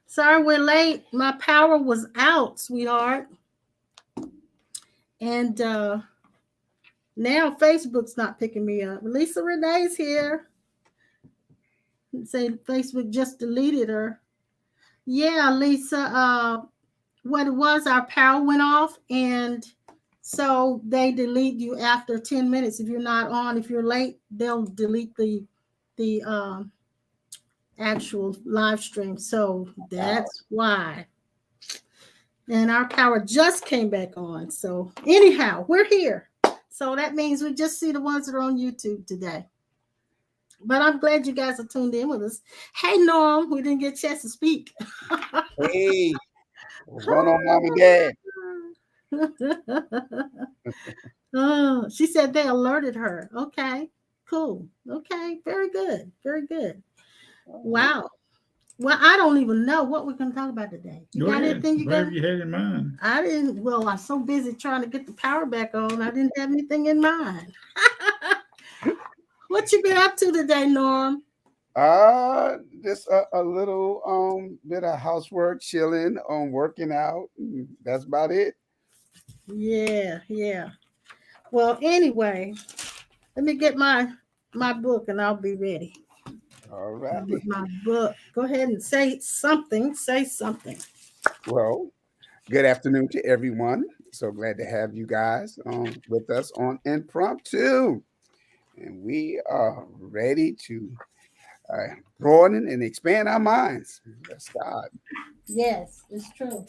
Sorry we're late. My power was out, sweetheart. And now Facebook's not picking me up. Lisa Renee's here. Say Facebook just deleted her. Yeah, Lisa. What it was, our power went off, and so they delete you after 10 minutes. If you're not on, if you're late, they'll delete the actual live stream. So that's why. And our power just came back on. So anyhow, we're here. So that means we just see the ones that are on YouTube today. But I'm glad you guys are tuned in with us. Hey, Norm, we didn't get a chance to speak. Hey, what's going on, Mom and Dad? Oh, she said they alerted her. Okay, cool. Okay, very good. Very good. Wow. Well, I don't even know what we're going to talk about today. You got anything you got? You had in mind? I didn't. Well, I'm so busy trying to get the power back on. I didn't have anything in mind. What you been up to today, Norm? Just a little bit of housework, chilling, working out. That's about it. Yeah. Well, anyway, let me get my book and I'll be ready. All right. My book. Go ahead and say something. Say something. Well, good afternoon to everyone. So glad to have you guys with us on Impromptu. And we are ready to broaden and expand our minds. Let's start. Yes, it's true.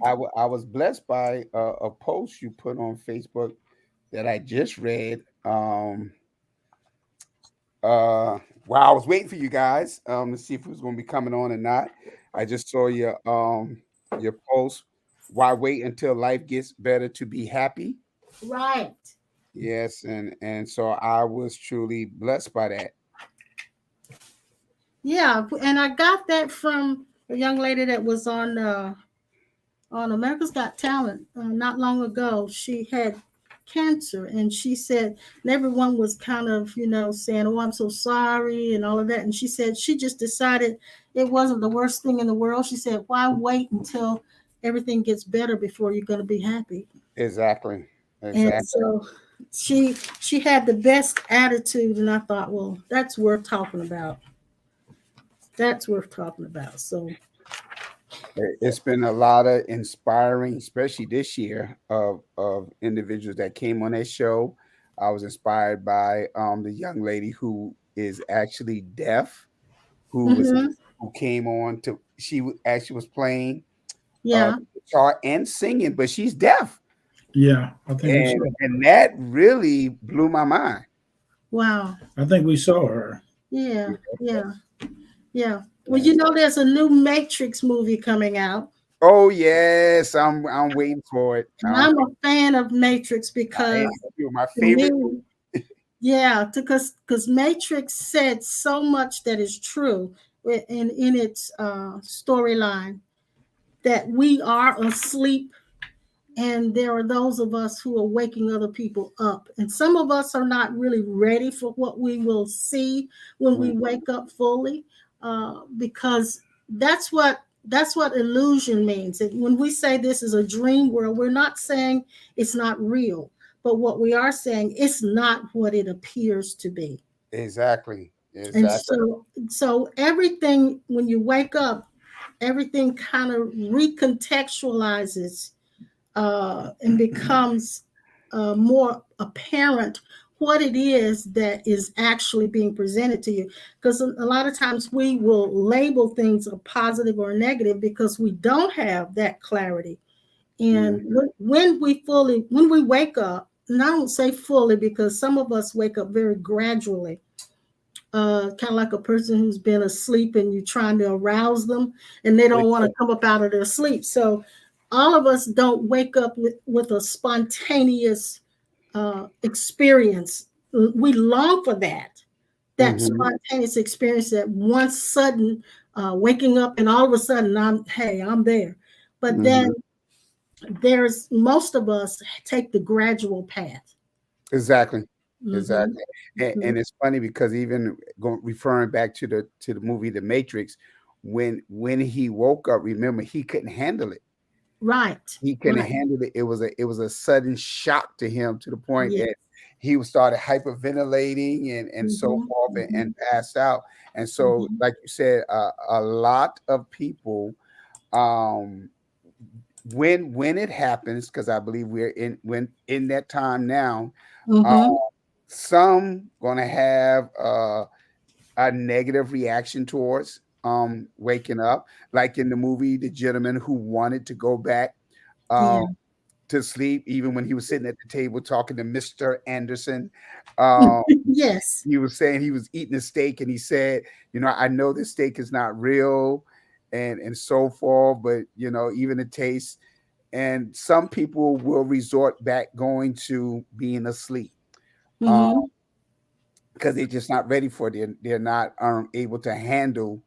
I was blessed by a post you put on Facebook that I just read. While I was waiting for you guys to see if it was going to be coming on or not, I just saw your post. Why wait until life gets better to be happy? Right. Yes, and so I was truly blessed by that. Yeah, and I got that from a young lady that was on America's Got Talent not long ago. She had cancer, and she said, and everyone was kind of, saying, "Oh, I'm so sorry," and all of that. And she said she just decided it wasn't the worst thing in the world. She said, "Why wait until everything gets better before you're going to be happy?" Exactly. And so she had the best attitude, and I thought, well, that's worth talking about. That's worth talking about. So it's been a lot of inspiring, especially this year, of individuals that came on that show. I was inspired by the young lady who is actually deaf, who came on to. She actually was playing guitar and singing, but she's deaf. Yeah, I think and that really blew my mind. Wow. I think we saw her. Yeah. Well, there's a new Matrix movie coming out. Oh yes, I'm waiting for it. I'm a fan of Matrix because you're my favorite. Because Matrix said so much that is true in its storyline, that we are asleep. And there are those of us who are waking other people up. And some of us are not really ready for what we will see when we wake up fully, because that's what illusion means. And when we say this is a dream world, we're not saying it's not real, but what we are saying, it's not what it appears to be. Exactly. And so everything, when you wake up, everything kind of recontextualizes and becomes more apparent what it is that is actually being presented to you. Because a lot of times we will label things a positive or negative because we don't have that clarity. And when we wake up, and I don't say fully because some of us wake up very gradually, kind of like a person who's been asleep and you're trying to arouse them and they don't want to come up out of their sleep. So all of us don't wake up with a spontaneous experience. We long for that spontaneous experience, that one sudden waking up and all of a sudden I'm there. But then there's most of us take the gradual path. Exactly. Mm-hmm. exactly. And it's funny because even referring back to the movie The Matrix, when he woke up, remember he couldn't handle it. Right. He couldn't Right. handle it. It was a sudden shock to him to the point Yes. that he started hyperventilating and so Mm-hmm. forth Mm-hmm. and passed out. And so, Mm-hmm. like you said, a lot of people, um, when it happens, because I believe we're in that time now, uh, Mm-hmm. some gonna have a negative reaction towards waking up, like in the movie, the gentleman who wanted to go back. Um, Yeah. to sleep, even when he was sitting at the table talking to Mr. Anderson. Um, Yes. he was saying he was eating a steak, and he said, I know this steak is not real, and so forth, but even the taste. And some people will resort back going to being asleep. Um, Mm-hmm. because they're just not ready for it. They're not able to handle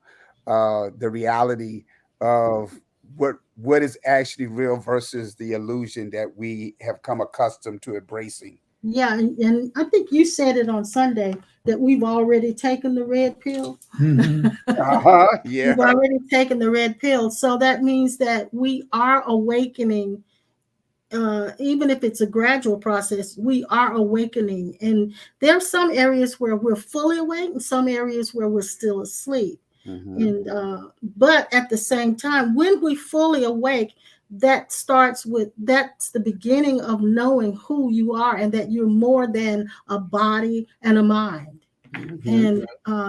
the reality of what is actually real versus the illusion that we have come accustomed to embracing. Yeah, and I think you said it on Sunday that we've already taken the red pill. Hmm. Uh-huh. Yeah. We've already taken the red pill. So that means that we are awakening, even if it's a gradual process, we are awakening. And there are some areas where we're fully awake and some areas where we're still asleep. Hmm. And but at the same time, when we fully awake, that's the beginning of knowing who you are and that you're more than a body and a mind. Hmm. And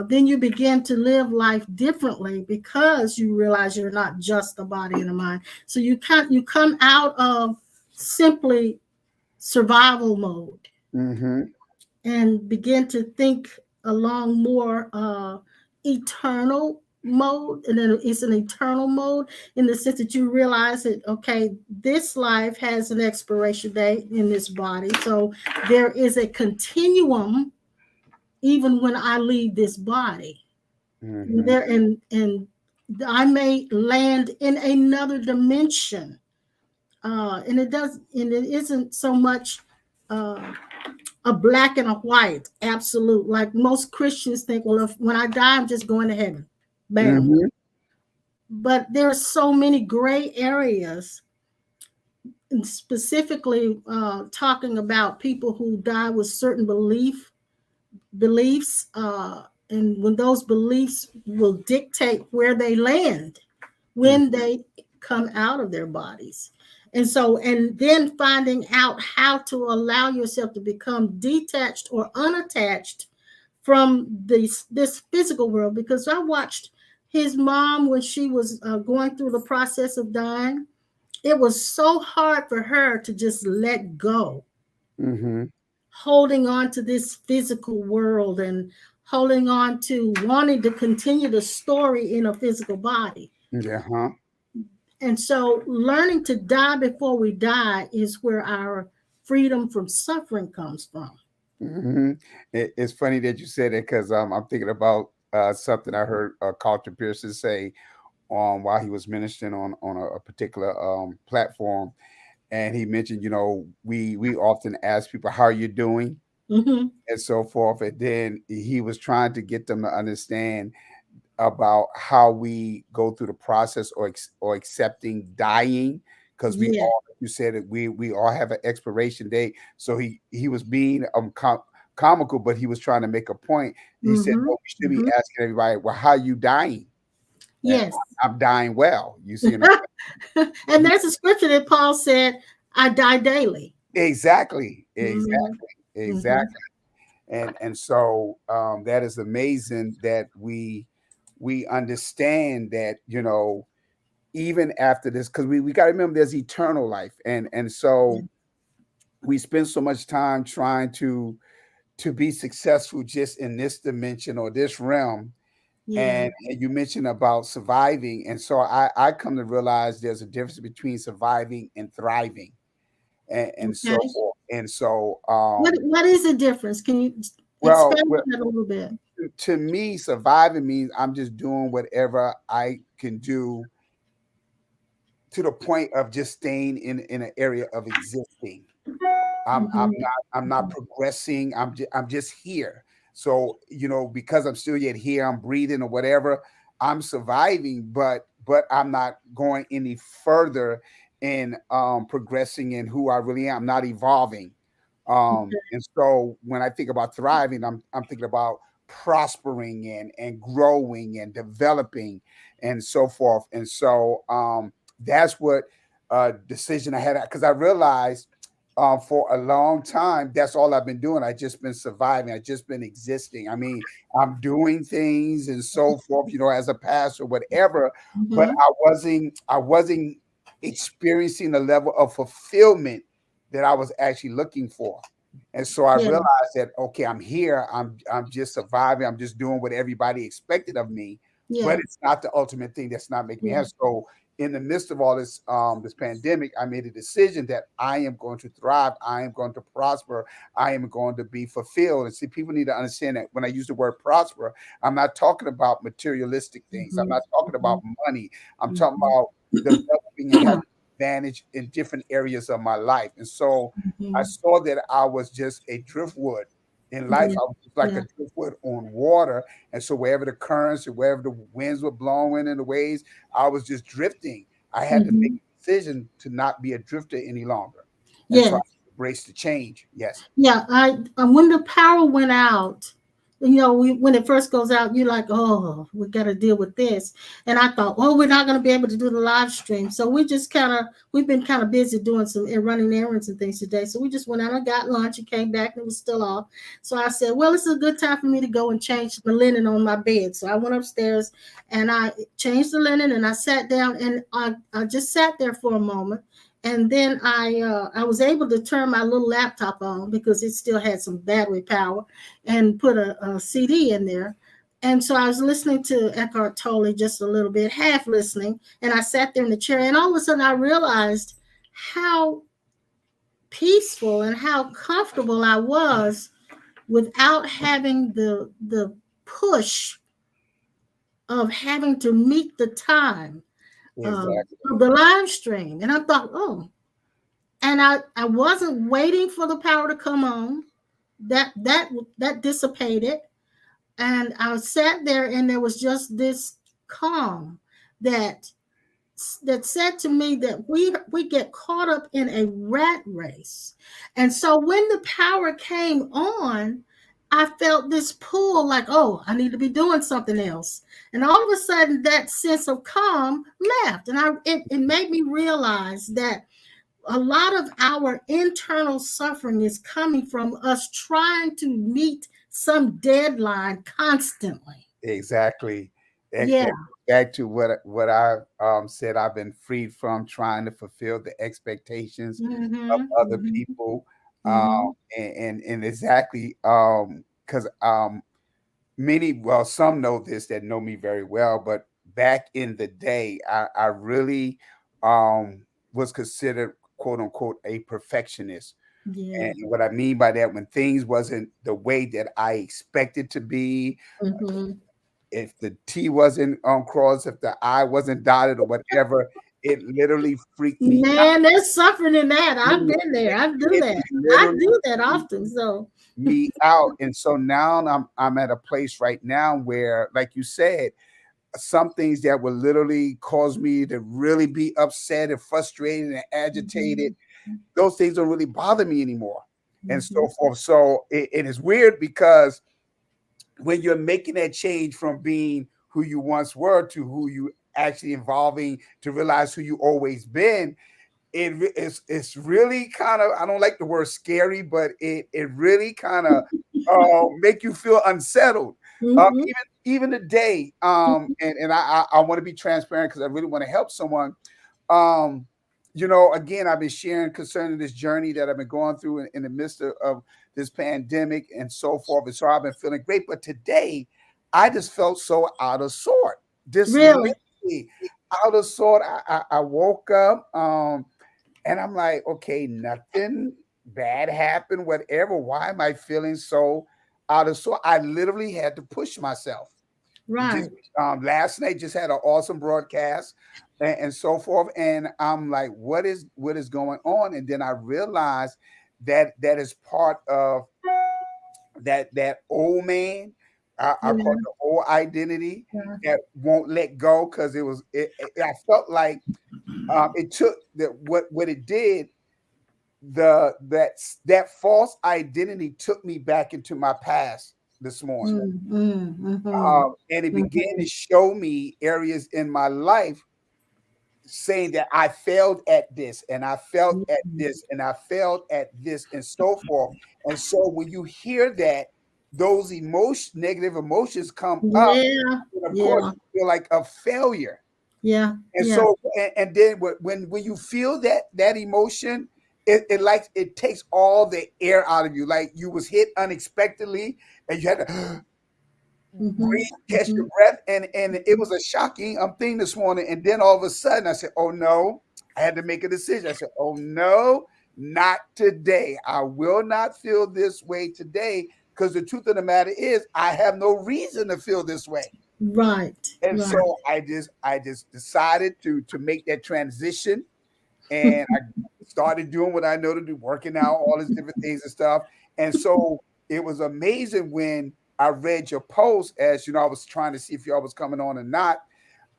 then you begin to live life differently because you realize you're not just a body and a mind. So you come out of simply survival mode Hmm. and begin to think along more eternal mode. And then it's an eternal mode in the sense that you realize that, okay, this life has an expiration date in this body, so there is a continuum even when I leave this body. Hmm. And I may land in another dimension. And it isn't so much uh, a black and a white absolute, like most Christians think, well, if when I die I'm just going to heaven, bam. Hmm. But there are so many gray areas, and specifically talking about people who die with certain beliefs, and when those beliefs will dictate where they land when they come out of their bodies. And then finding out how to allow yourself to become detached or unattached from this physical world. Because I watched his mom when she was going through the process of dying. It was so hard for her to just let go, Hmm. holding on to this physical world and holding on to wanting to continue the story in a physical body. Yeah. Huh. And so learning to die before we die is where our freedom from suffering comes from. Hmm. It's funny that you said it because I'm thinking about something I heard Carlton Pearson say while he was ministering on a particular platform, and he mentioned, we often ask people, "How are you doing?" Mm-hmm. and so forth, and then he was trying to get them to understand about how we go through the process or accepting dying, because we Yeah. all, like you said it, we all have an expiration date. So he was being comical, but he was trying to make a point. He said, Mm-hmm. "No, we should be Mm-hmm. asking everybody, well, how you dying?" And Yes. I'm dying well. You see, And there's a scripture that Paul said, I die daily. exactly, Mm-hmm. exactly, Mm-hmm. exactly. And so that is amazing that we understand that, even after this, because we got to remember there's eternal life, and Yeah. so we spend so much time trying to be successful just in this dimension or this realm. Yeah. And you mentioned about surviving, and so I come to realize there's a difference between surviving and thriving, and so Okay. forth. And so What is the difference? Can you well, expand on that a little bit? to me, surviving means I'm just doing whatever I can do to the point of just staying in an area of existing. I'm not progressing. I'm just here. So, because I'm still yet here, I'm breathing or whatever, I'm surviving, but I'm not going any further in progressing in who I really am. I'm not evolving. And so when I think about thriving, I'm thinking about prospering and growing and developing and so forth. And so that's what decision I had, because I realized for a long time that's all I've been doing. I just been surviving. I just been existing. I mean, I'm doing things and so forth, as a pastor, whatever, but Mhm. I wasn't experiencing the level of fulfillment that I was actually looking for. And so I Yeah, realized that, okay, I'm here. I'm just surviving. I'm just doing what everybody expected of me, but yeah, it's not the ultimate thing. That's not making me yeah, happy. So in the midst of all this pandemic, I made a decision that I am going to thrive. I am going to prosper. I am going to be fulfilled. And see, people need to understand that when I use the word prosper, I'm not talking about materialistic things. I'm mhm, not talking about mhm, money. I'm talking mhm, about developing and having advantage in different areas of my life. And so I mhm. saw that I was just a driftwood in life. Yeah, I was just like yeah, a driftwood on water. And so wherever the currents or wherever the winds were blowing and the waves, I was just drifting. I had to make mhm. a decision to not be a drifter any longer. And so I Yeah. embraced the change. Yes. Yeah, when the power went out, when it first goes out, you're like, oh, we got to deal with this. And I thought, oh, we're not going to be able to do the live stream. So we've been kind of busy doing some running errands and things today. So we just went out and got lunch and came back and it was still off. So I said, well, this is a good time for me to go and change the linen on my bed. So I went upstairs and I changed the linen and I sat down and I just sat there for a moment, and then I was able to turn my little laptop on because it still had some battery power, and put a CD in there. And so I was listening to Eckhart Tolle just a little bit, half listening, and I sat there in the chair, and all of a sudden I realized how peaceful and how comfortable I was without having the push of having to meet the time of Exactly. the live stream. And I thought, oh, and I wasn't waiting for the power to come on. That dissipated, and I sat there, and there was just this calm that that said to me that we get caught up in a rat race. And so when the power came on, I felt this pull, like, oh, I need to be doing something else. And all of a sudden that sense of calm left, and it made me realize that a lot of our internal suffering is coming from us trying to meet some deadline constantly. Exactly. Yeah. Back to what I said, I've been freed from trying to fulfill the expectations of Mm-hmm. other Mm-hmm. people. Um, Mm-hmm. and exactly because some know this that know me very well, but back in the day, I really was considered quote unquote a perfectionist. Yeah. And what I mean by that, when things wasn't the way that I expected to be, Mm-hmm. if the T wasn't crossed, if the I wasn't dotted or whatever, it literally freaked me out. Man, there's suffering in that. I've It, been there. I do it that. I literally do that freaked often. So me out. And so now I'm at a place right now where, like you said, some things that would literally cause me to really be upset and frustrated and agitated, mhm, those things don't really bother me anymore. And so mhm, forth. So it is weird because when you're making that change from being who you once were to who you actually evolving to realize who you always been, it's really kind of, I don't like the word scary, but it really kind of make you feel unsettled. mhm, Even today, and I want to be transparent because I really want to help someone. um again, I've been sharing concerning this journey that I've been going through in the midst of this pandemic and so forth, and so I've been feeling great, but today I just felt so out of sort, just really. literally out of sort. I woke up, and I'm like, okay, nothing bad happened, whatever. Why am I feeling so out of sort? I literally had to push myself. Just Right. last night, just had an awesome broadcast and so forth. And I'm like, what is going on? And then I realized that is part of that old man. I Yeah. call it the old identity Yeah. that won't let go because I felt like it took what it did that false identity took me back into my past this morning. And it began to show me areas in my life saying that I failed at this and I failed at this and I failed at this and so forth. And so when you hear that, those negative emotions come up, Yeah. and of course Yeah. you feel like a failure. Yeah. And Yeah. so and then when you feel that emotion, it takes all the air out of you. Like you was hit unexpectedly and you had to breathe, catch your breath, and it was a shocking thing this morning. And then all of a sudden, I said, "Oh no!" I had to make a decision. I said, "Oh no, not today. I will not feel this way today." Because the truth of the matter is, I have no reason to feel this way. Right. And Right. so I just decided to make that transition, and I started doing what I know to do, working out, all these different things and stuff. And so it was amazing when I read your post, as you know, I was trying to see if y'all was coming on or not.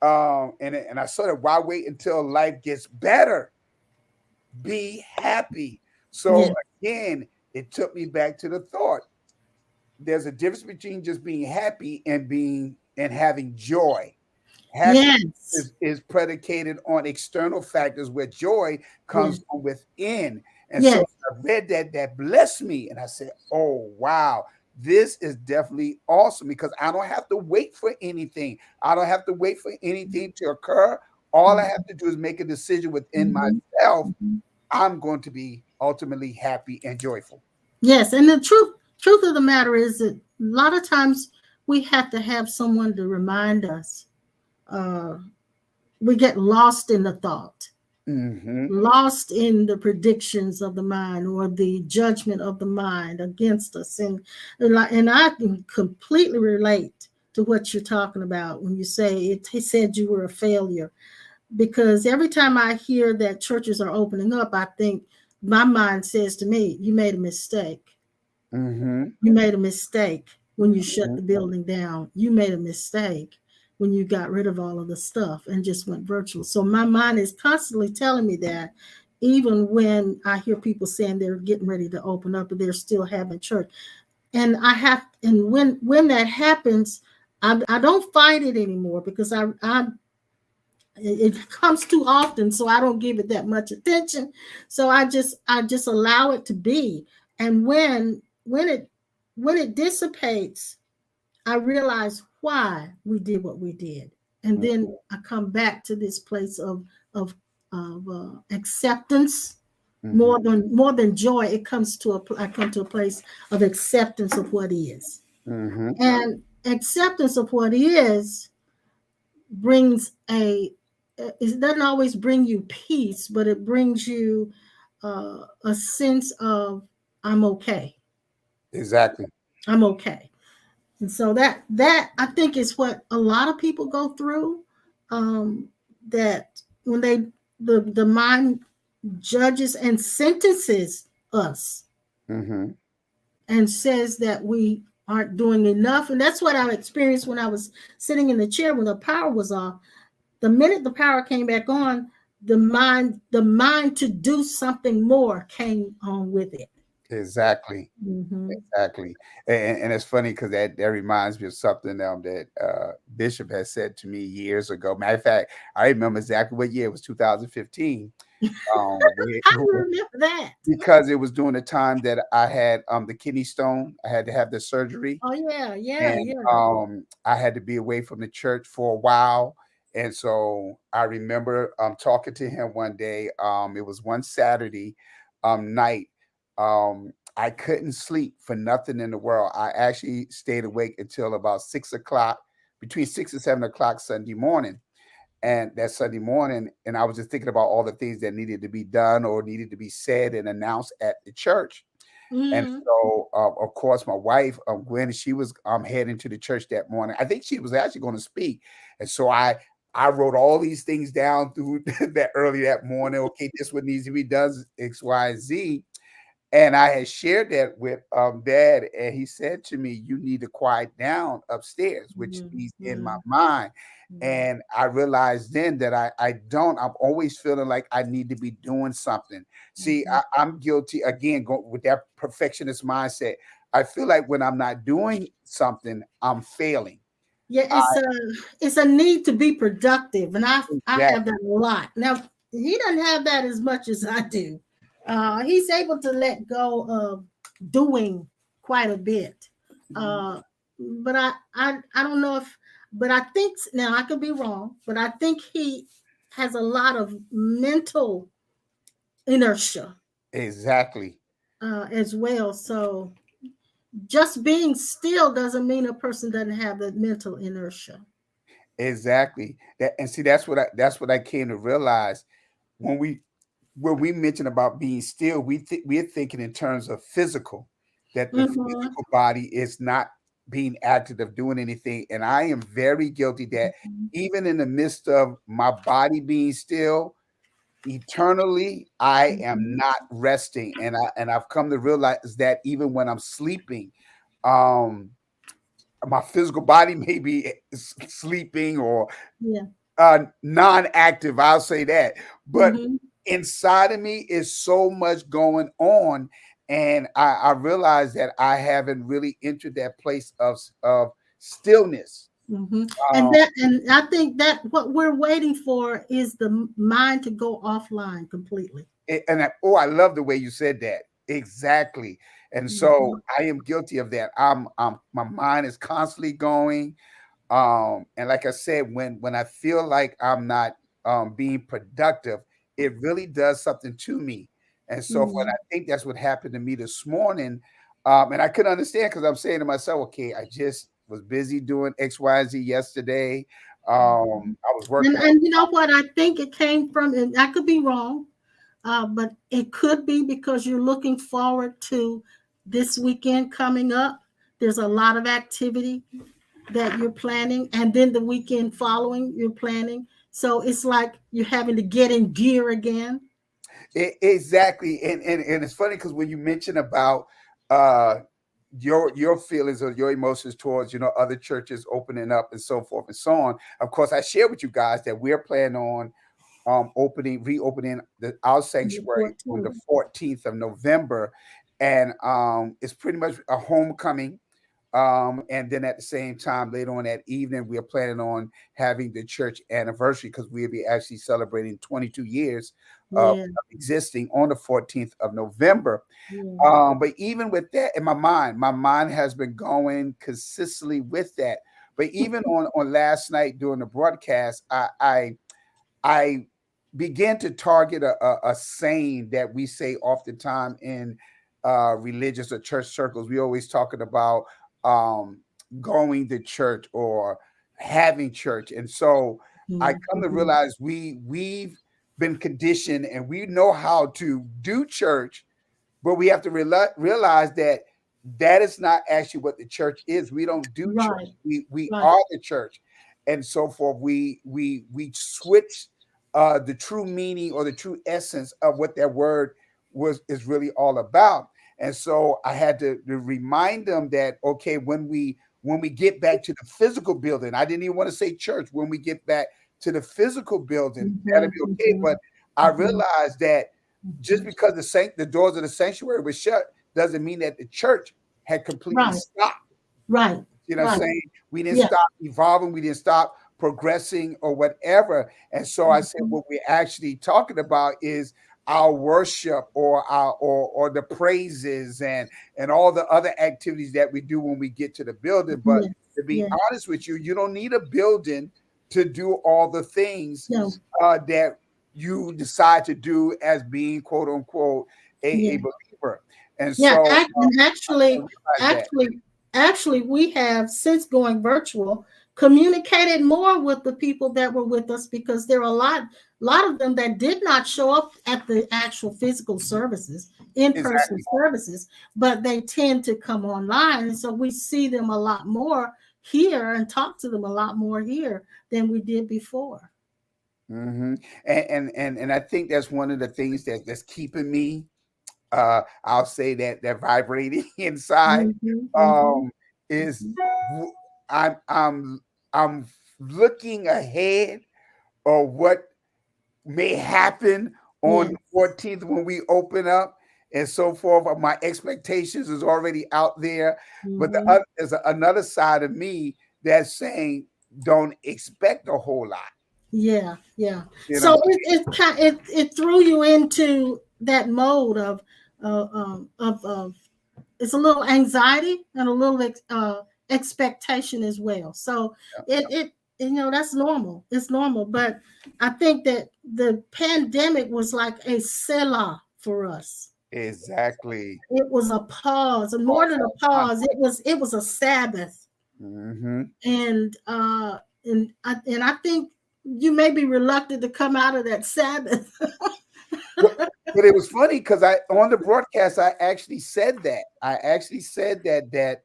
And I sort of, why wait until life gets better? Be happy. So Yeah. again, it took me back to the thought. There's a difference between just being happy and having joy. Happiness Yes. is predicated on external factors where joy Yes. comes from within. And so Yes. I read that blessed me. And I said, oh, wow, this is definitely awesome because I don't have to wait for anything. I don't have to wait for anything to occur. All I have to do is make a decision within Mhm. myself. Mhm. I'm going to be ultimately happy and joyful. Yes, and the truth of the matter is that a lot of times we have to have someone to remind us. Uh, we get lost in the thought, Mm-hmm. lost in the predictions of the mind or the judgment of the mind against us, and I can completely relate to what you're talking about when you say it said you were a failure, because every time I hear that churches are opening up, I think my mind says to me, you made a mistake. Mm-hmm. You made a mistake when you shut Mm-hmm. the building down. You made a mistake when you got rid of all of the stuff and just went virtual. So my mind is constantly telling me that, even when I hear people saying they're getting ready to open up, but they're still having church. And when that happens, I don't fight it anymore because it comes too often, so I don't give it that much attention. So I just allow it to be. And when it dissipates, I realize why we did what we did, and then I come back to this place of acceptance. Mm-hmm. More than joy, I come to a place of acceptance of what is, Mm-hmm. and acceptance of what is brings it doesn't always bring you peace, but it brings you a sense of I'm okay. Exactly. I'm okay. And so that I think is what a lot of people go through. Um, that when the mind judges and sentences us Mm-hmm. and says that we aren't doing enough, and that's what I experienced when I was sitting in the chair when the power was off. The minute the power came back on, the mind to do something more came on with it. Exactly. Hmm. Exactly. And it's funny because that reminds me of something that Bishop has said to me years ago. Matter of fact, I remember exactly what year it was, 2015. We, I remember that. because it was during the time that I had the kidney stone. I had to have the surgery, Oh yeah, yeah, and yeah. I had to be away from the church for a while. And so I remember talking to him one day. It was one Saturday night. I couldn't sleep for nothing in the world. I actually stayed awake until about 6 o'clock, between 6 and 7 o'clock Sunday morning. And that Sunday morning, and I was just thinking about all the things that needed to be done or needed to be said and announced at the church. And Mm-hmm. so, of course, my wife, Gwen, she was heading to the church that morning. I think she was actually going to speak, and so I wrote all these things down through that early that morning. Okay, this what needs to be done, X, Y, Z. And I had shared that with Dad, and he said to me, "You need to quiet down upstairs," which means in my mind. And I realized then that I don't. I'm always feeling like I need to be doing something. See, I'm guilty again with that perfectionist mindset. I feel like when I'm not doing something, I'm failing. Yeah, I it's a need to be productive, and I have exactly. that a lot. Now he doesn't have that as much as I do. He's able to let go of doing quite a bit. Uh, but I don't know if, but I think now I could be wrong, but I think he has a lot of mental inertia Exactly. as well. So just being still doesn't mean a person doesn't have the mental inertia. Exactly. That and see that's what I came to realize when we mention about being still, we're thinking in terms of physical, that the Mm-hmm. physical body is not being active of doing anything. And I am very guilty that even in the midst of my body being still, eternally, I am Mhm. not resting. And I've come to realize that even when I'm sleeping, um, my physical body may be sleeping or Yeah. non-active, I'll say that. But Mhm. inside of me is so much going on, and I realize that I haven't really entered that place of stillness. Mhm. And Um, that, and I think that what we're waiting for is the mind to go offline completely. oh, I love the way you said that. Exactly. And so Mhm. I am guilty of that. My mind is constantly going. And like I said, when I feel like I'm not being productive, it really does something to me. And so what I Mhm. think that's what happened to me this morning. And I couldn't understand because I'm saying to myself, okay, I just was busy doing X, Y, and Z yesterday. Mhm. I was working on And you know what? I think it came from, and I could be wrong, but it could be because you're looking forward to this weekend coming up. There's a lot of activity that you're planning, and then the weekend following you're planning. So it's like you're having to get in gear again. exactly. And it's funny because when you mention about uh your feelings or your emotions towards other churches opening up and so forth and so on, of course I share with you guys that we're planning on reopening our The sanctuary on the 14th. 14th of November. And it's pretty much a homecoming. And then at the same time, later on that evening, we are planning on having the church anniversary because we'll be actually celebrating 22 years Yeah, of existing on the 14th of November. yeah. But even with that in my mind has been going consistently with that. But even on last night during the broadcast, I began to target a saying that we say oftentimes in religious or church circles. We always talking about um, going to church or having church, and so I come to Mhm. realize we've been conditioned and we know how to do church, but we have to realize that that is not actually what the church is. We don't do church. Right, We right. are the church, and so forth. We switch the true meaning or the true essence of what that word is really all about. And so I had to remind them that okay, when we get back to the physical building, I didn't even want to say church. When we get back to the physical building, that'll Mhm, be okay. mhm, But I mhm, realized that just mhm. because the doors of the sanctuary were shut doesn't mean that the church had completely Right, stopped. right, You know what I'm right. saying? We didn't Yeah. stop evolving, we didn't stop progressing or whatever. And so I said Mhm. what we're actually talking about is our worship or our or the praises and all the other activities that we do when we get to the building. But Yes, to be yes. honest with you, you don't need a building to do all the things No, that you decide to do as being quote unquote a yeah. believer. And Yeah, so and I realized that. actually, actually, we have since going virtual communicated more with the people that were with us because there are lot of them that did not show up at the actual physical services, in-person Exactly. services, but they tend to come online, and so we see them a lot more here and talk to them a lot more here than we did before. And I think that's one of the things that's keeping me I'll say that vibrating inside Mhm, mhm. um is I'm looking ahead of what may happen on Yes. the 14th when we open up and so forth. My expectations is already out there, but Mhm. there's another side of me that's saying don't expect a whole lot. Yeah, yeah. You know what So it threw you into that mode of it's a little anxiety and a little expectation as well. So it that's normal. It's normal, but I think that the pandemic was like a selah for us. exactly. It was a pause, and more than a pause, it was a Sabbath. Mm-hmm. And I think you may be reluctant to come out of that Sabbath. But it was funny because I on the broadcast I actually said that. I actually said that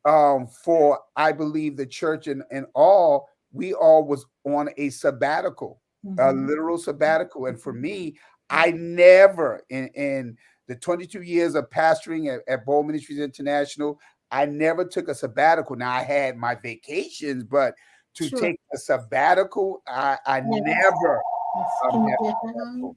for I believe the church and all we all was on a sabbatical, a Mhm. literal sabbatical. And for me, I never in the 22 years of pastoring at Bold Ministries International, I never took a sabbatical. Now I had my vacations, but to Sure. take a sabbatical, I Yes. never Yes. Can you had a get that on? sabbatical.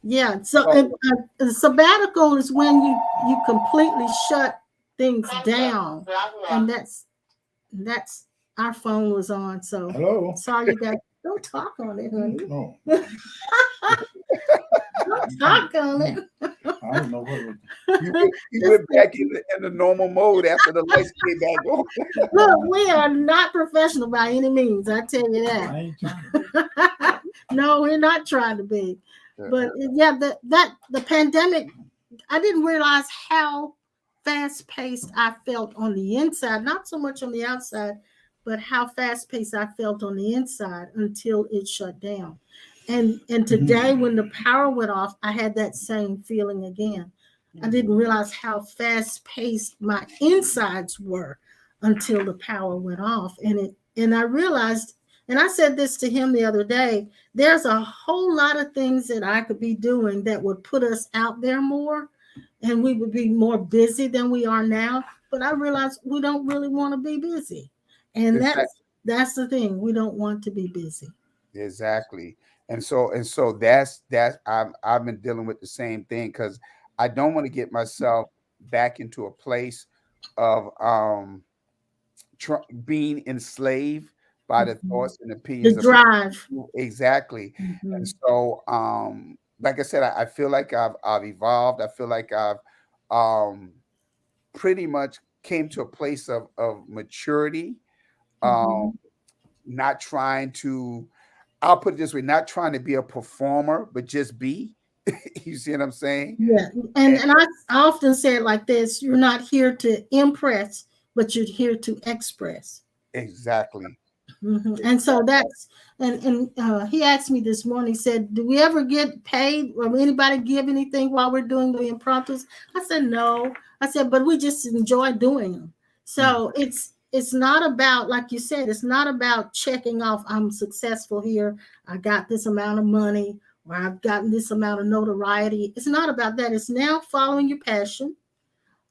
Yeah. So So a sabbatical is when you completely shut things down, and that's our phone was on. So Hello. sorry, you guys. Don't talk on it, honey. No, Don't talk on it. I don't know what. you Just went back in the normal mode after the lights came back on. look, we are not professional by any means. I tell you that. I ain't trying. No, we're not trying to be. But yeah, the pandemic, I didn't realize how fast paced I felt on the inside, not so much on the outside, but how fast paced I felt on the inside until it shut down. And today when the power went off, I had that same feeling again. I didn't realize how fast paced my insides were until the power went off. And I realized, and I said this to him the other day, there's a whole lot of things that I could be doing that would put us out there more and we would be more busy than we are now. But I realized we don't really want to be busy. And Exactly. that's the thing. We don't want to be busy. Exactly. And so that's I've been dealing with the same thing because I don't want to get myself back into a place of being enslaved by the Mhm. thoughts and The opinions of drive. people. Exactly. And Mhm. so like I said, I feel like I've evolved. I feel like I've um pretty much came to a place of maturity. Um Mhm. not trying to I'll put it this way, not trying to be a performer, but just be. You see what I'm saying? Yeah. And I often say it like this: you're not here to impress, but you're here to express. Exactly. And so Exactly. that's and he asked me this morning. He said, "Do we ever get paid, or anybody give anything while we're doing the impromptus?" I said, "No." I said, "But we just enjoy doing them." Mm, So it's not about, like you said, it's not about checking off. I'm successful here. I got this amount of money, or I've gotten this amount of notoriety. It's not about that. It's now following your passion,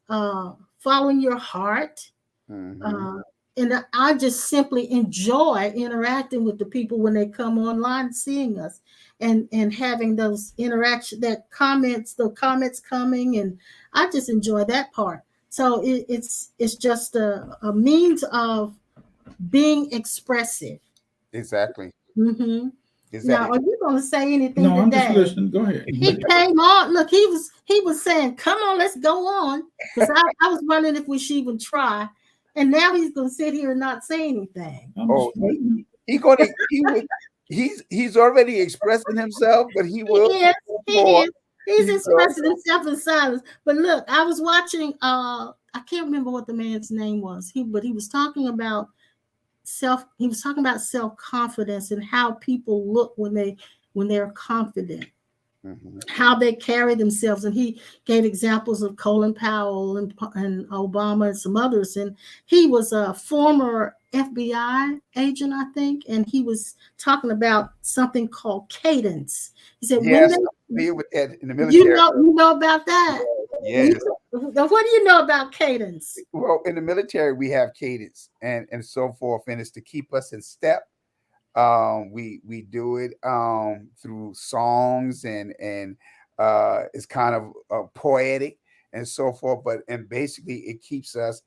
following your heart, mhm. uh, and I just simply enjoy interacting with the people when they come online, seeing us, and having those interaction, the comments coming, and I just enjoy that part. So it's just a means of being expressive. Exactly. Hmm. Now, Exactly. are you going to say anything No, I'm just today? listening. Go ahead. He came on. Look, he was saying, "Come on, let's go on," because I was wondering if we should even try, and now he's going to sit here and not say anything. I'm Oh, just waiting. he gonna he would he's already expressing himself, but he He will is. He more. is. He's He will. expressing himself in silence. But look, I was watching. I can't remember what the man's name was. But he was talking about self. He was talking about self confidence and how people look when they're confident, Mhm. how they carry themselves. And he gave examples of Colin Powell and Obama and some others. And he was a former FBI agent, I think, and he was talking about something called cadence. He said when Yes, familiar with that in the You military. know about that. Yes. What do you know about cadence? Well, in the military, we have cadence and so forth, and it's to keep us in step. We do it through songs and it's kind of poetic and so forth. But and basically, it keeps us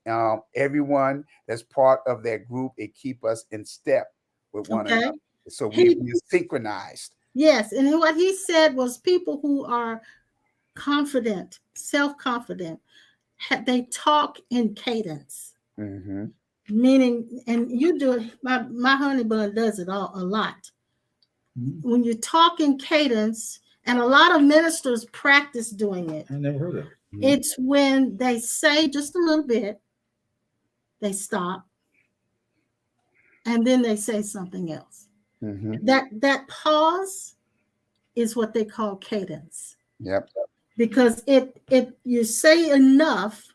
everyone that's part of that group. It keep us in step with one Okay. another. So He we're synchronized. Yes, and what he said was people who are confident, self-confident, they talk in cadence, Mm-hmm. meaning, and you do it. My honey bun does it all a lot. When you talk in cadence, and a lot of ministers practice doing it. I never heard of it. It's when they say just a little bit, they stop, and then they say something else. Mm-hmm. That pause is what they call cadence. Yep. Because it you say enough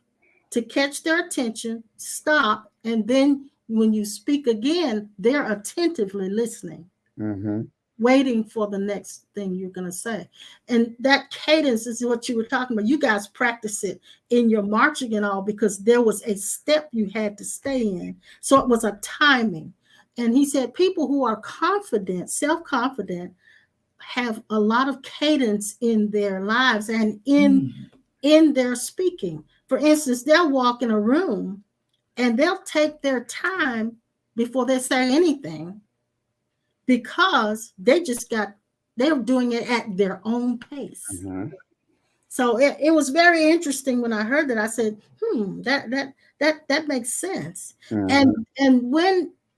to catch their attention, stop, and then when you speak again, they're attentively listening, Mm-hmm. waiting for the next thing you're going to say. And that cadence is what you were talking about. You guys practice it in your marching and all because there was a step you had to stay in. So it was a timing. And he said people who are confident, self-confident, have a lot of cadence in their lives and in their speaking. For instance, they'll walk in a room and they'll take their time before they say anything because they're doing it at their own pace. Mm-hmm. So it was very interesting when I heard that. I said, that makes sense. Mm-hmm. And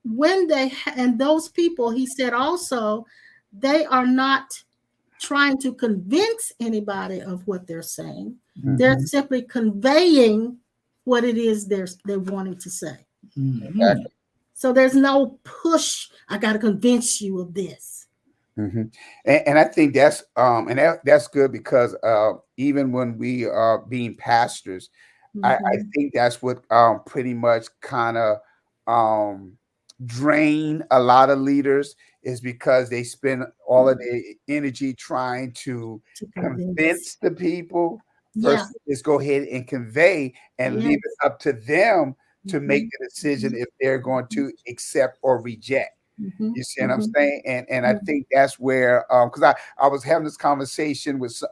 when they and those people, he said also, they are not trying to convince anybody of what they're saying. Mm-hmm. They're simply conveying what it is they're wanting to say. Exactly. So there's no push. I got to convince you of this. Mm-hmm. And I think that's good because even when we are being pastors, I think that's what pretty much kind of um, drain a lot of leaders is because they spend all of their energy trying to convince the people Yeah. versus just go ahead and convey and leave it up to them to make the decision if they're going to accept or reject. You see what I'm saying? And I think that's where because I was having this conversation with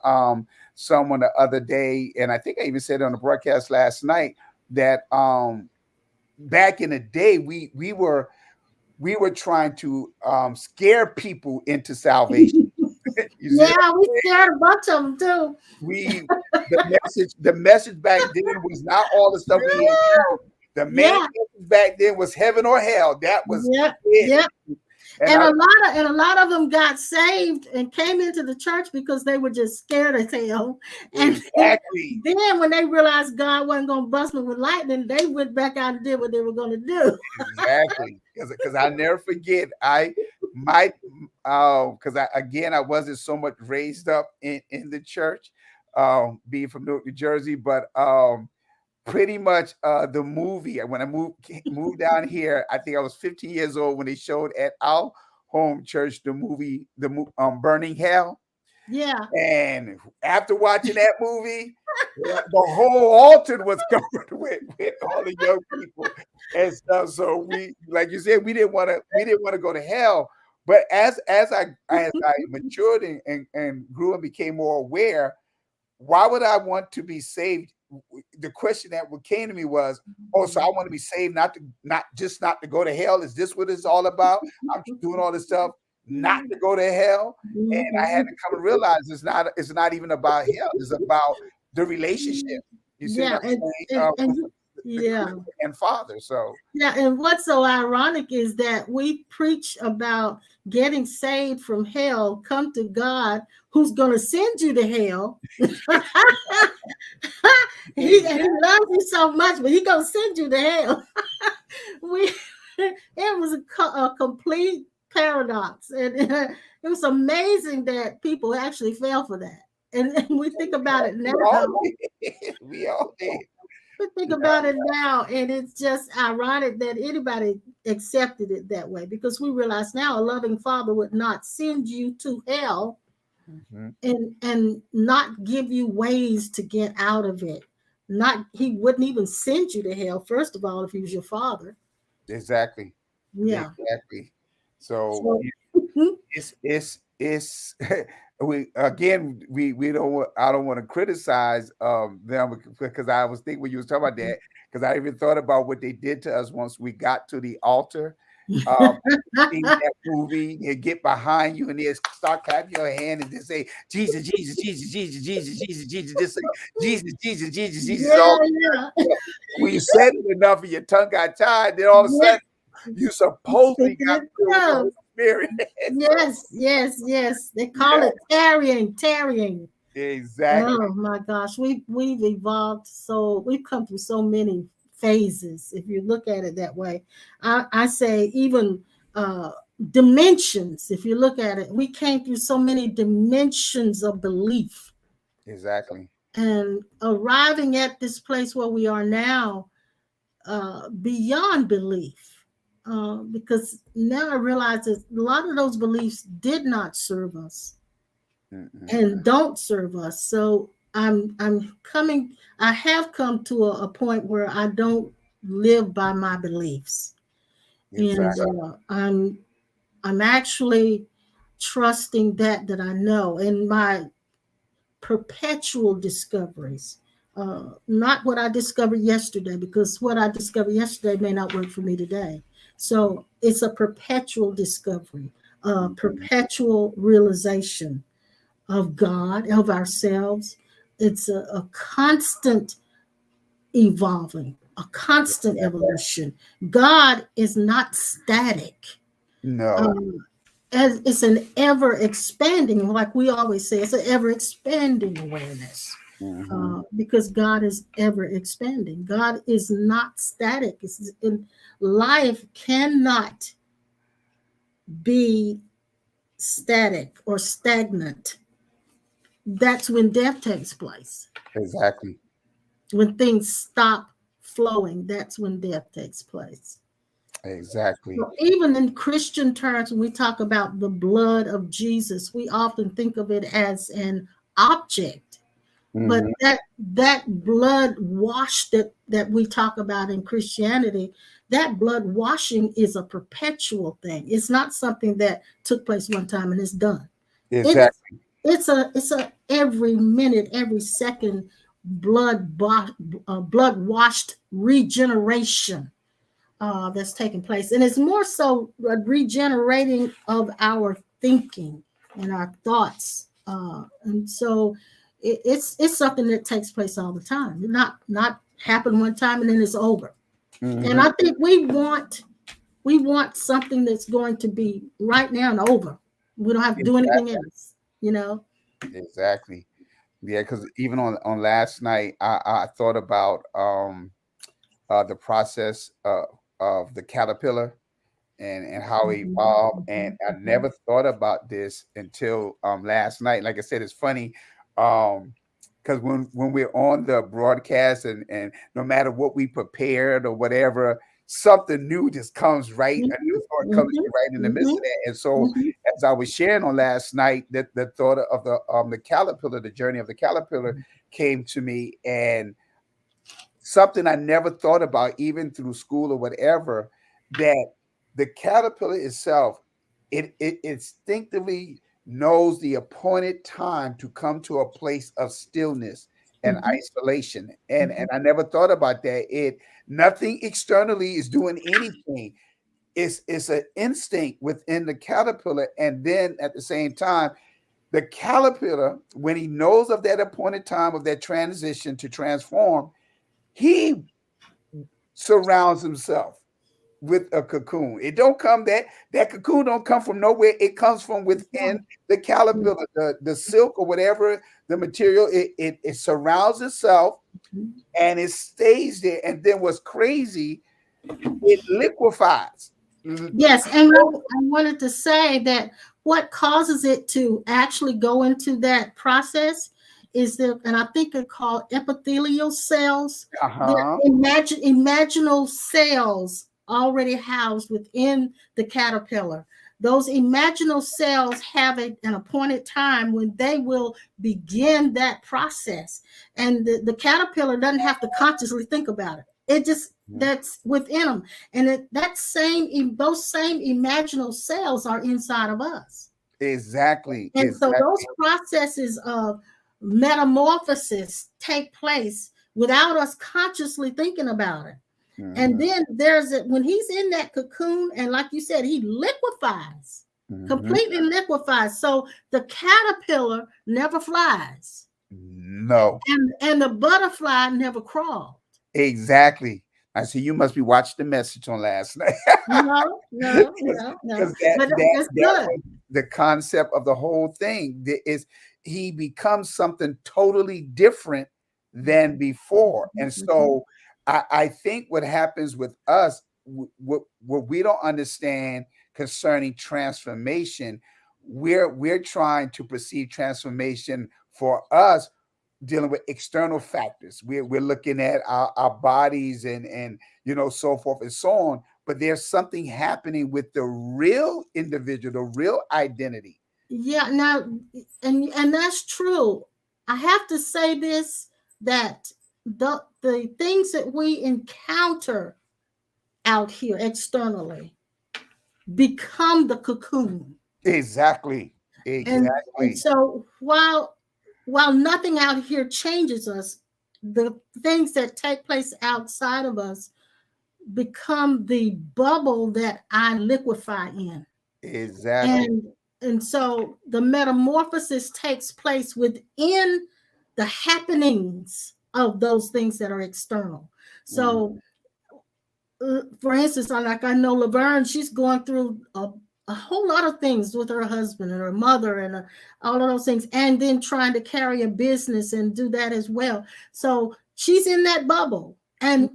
someone the other day, and I think I even said it on the broadcast last night that back in the day we were trying to scare people into salvation. Yeah, we scared a bunch of them too. The message back then was not all the stuff we had. The main message back then was heaven or hell. That was it. And a lot of them got saved and came into the church because they were just scared as hell. And then when they realized God wasn't going to bust them with lightning, they went back out and did what they were going to do. Exactly. Because I never forget, I wasn't so much raised up in the church, being from Newark, New Jersey, but pretty much the movie when I moved down here, I think I was 15 years old when they showed at our home church the movie Burning Hell. Yeah. And after watching that movie, the whole altar was covered with all the young people and stuff. So we, like you said, we didn't want to go to hell. But as I matured and grew and became more aware, why would I want to be saved? The question that came to me was, so I want to be saved, not to go to hell. Is this what it's all about? I'm doing all this stuff not to go to hell, and I had to come and realize it's not even about hell. It's about the relationship. You see what I'm saying? And Father. So and what's so ironic is that we preach about getting saved from hell, come to God who's going to send you to hell. he loves you so much, but he's going to send you to hell. It was a complete paradox, and it was amazing that people actually fell for that. And we think about it now. We all did. We think about it now, and it's just ironic that anybody accepted it that way, because we realize now a loving Father would not send you to hell Mhm. and not give you ways to get out of it. Not He wouldn't even send you to hell, first of all, if he was your father. Exactly. Yeah. Exactly. So So it's we again we don't I don't want to criticize them because I was thinking when you was talking about that because I even thought about what they did to us once we got to the altar. Um, in that movie, they get behind you and they start clapping your hand and just say Jesus, Jesus, Jesus, Jesus, Jesus, Jesus, Jesus, just say Jesus, Jesus, Jesus, Jesus. yeah, All yeah. when you said it enough and your tongue got tied, then all of a Yeah. sudden you supposedly Speaking got in filled with the Holy tongues. Spirit. So, Yes, yes, yes. They call yeah, it tarrying, tarrying. exactly, Oh my gosh, we've evolved, so we've come through so many phases. If you look at it that way, I say even uh, dimensions. If you look at it, we came through so many dimensions of belief, exactly. and arriving at this place where we are now, beyond belief. Because now I realize that a lot of those beliefs did not serve us Mm-mm. and don't serve us. So I have come to a point where I don't live by my beliefs. And Exactly, I'm actually trusting that I know, and my perpetual discoveries. Not what I discovered yesterday, because what I discovered yesterday may not work for me today. So it's a perpetual discovery, a Mhm. perpetual realization of God, of ourselves. It's a constant evolving, a constant Exactly. evolution. God is not static. No, Um, as it's an ever expanding, like we always say, it's an ever expanding awareness. hmm Because God is ever expanding. God is not static. Life cannot be static or stagnant. That's when death takes place. exactly, When things stop flowing, that's when death takes place. exactly. So even in Christian terms, when we talk about the blood of Jesus, we often think of it as an object. But hmm that blood wash that we talk about in Christianity, that blood washing is a perpetual thing. It's not something that took place one time and it's done. It's Exactly. it's a every minute, every second blood washed regeneration that's taking place, and it's more so a regenerating of our thinking and our thoughts, and so it's something that takes place all the time. Not happen one time and then it's over. And hmm I think we want something that's going to be right now and over. We don't have to do anything else, you know. Exactly. Yeah, because even on last night, I thought about the process of the caterpillar and how it Mhm, evolved. And mhm, I mhm, never thought about this until last night. Like I said, it's funny because when we're on the broadcast and no matter what we prepared or whatever, something new just comes right. A new thought comes mhm, right in the midst mhm, of that. And so, mhm, as I was sharing on last night, that the thought of the caterpillar, the journey of the caterpillar, came to me, and something I never thought about, even through school or whatever, that the caterpillar itself, it instinctively knows the appointed time to come to a place of stillness and mhm, isolation. And mhm. I never thought about that. Nothing externally is doing anything. It's an instinct within the caterpillar. And then at the same time, the caterpillar, when he knows of that appointed time of that transition to transform, he surrounds himself with a cocoon. It don't come that cocoon don't come from nowhere. It comes from within the caterpillar, the silk or whatever the material. It surrounds itself and it stays there. And then what's crazy, it liquefies. Yes, and I wanted to say that what causes it to actually go into that process is that, and I think they're called epithelial cells. They're Uh-huh. imaginal cells already housed within the caterpillar. Those imaginal cells have an appointed time when they will begin that process. And the caterpillar doesn't have to consciously think about it. It just, that's within them. And those same imaginal cells are inside of us. Exactly. And so Exactly. those processes of metamorphosis take place without us consciously thinking about it. And then when he's in that cocoon, and like you said, he liquefies, completely liquefies. So the caterpillar never flies. No. And the butterfly never crawled. Exactly. I see you must be watching The Message on last night. No. Because But that's good. was the concept of the whole thing. Is he becomes something totally different than before. And so I think what happens with us, what we don't understand concerning transformation, we're trying to perceive transformation for us dealing with external factors. We're looking at our bodies and so forth and so on. But there's something happening with the real individual, the real identity. Yeah, now and that's true. I have to say this, that the things that we encounter out here externally become the cocoon. Exactly. And so while nothing out here changes us, the things that take place outside of us become the bubble that I liquefy in. Exactly. And so the metamorphosis takes place within the happenings of those things that are external. So, for instance, I know Laverne, she's going through a whole lot of things with her husband and her mother and all of those things, and then trying to carry a business and do that as well. So she's in that bubble, and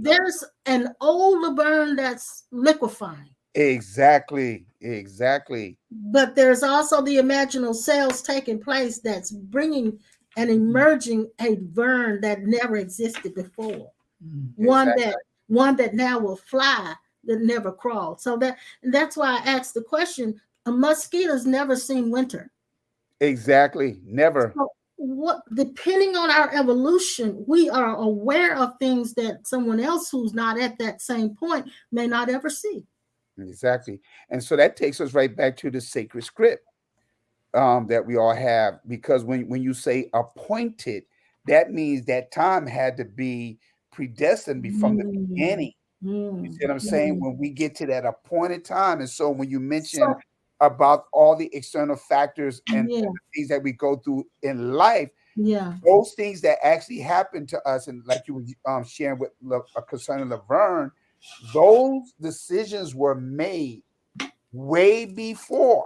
there's an old Laverne that's liquefying. Exactly. But there's also the imaginal cells taking place that's bringing and emerging a Vern that never existed before. One that now will fly, that never crawled. So that's why I asked the question. A mosquito's never seen winter. Exactly. Never. So depending on our evolution, we are aware of things that someone else who's not at that same point may not ever see. Exactly. And so that takes us right back to the sacred script that we all have, because when you say appointed, that means that time had to be predestined from the beginning. You see what I'm saying? When we get to that appointed time. And so when you mention about all the external factors and things that we go through in life, those things that actually happen to us, and like you were sharing with concerning Laverne, those decisions were made way before.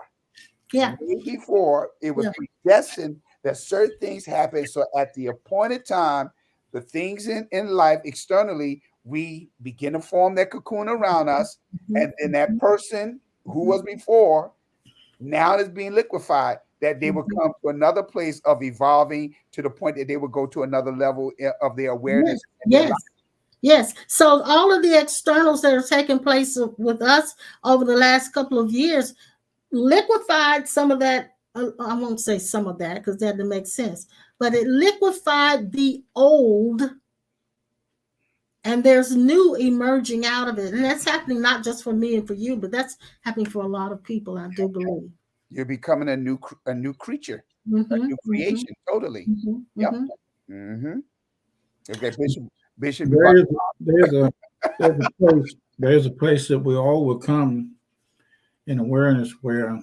Way before it was predestined that certain things happen. So at the appointed time, the things in life externally, we begin to form that cocoon around us. And then that person who was before now is being liquefied, that they will come to another place of evolving to the point that they will go to another level of their awareness. Yes. So all of the externals that are taking place with us over the last couple of years liquefied some of that. I won't say some of that because that doesn't make sense, but it liquefied the old, and there's new emerging out of it. And that's happening not just for me and for you, but that's happening for a lot of people, I do believe. You're becoming a new creature, a new creation, totally. Yep. Okay, Bishop. There's a place that we all will come in awareness where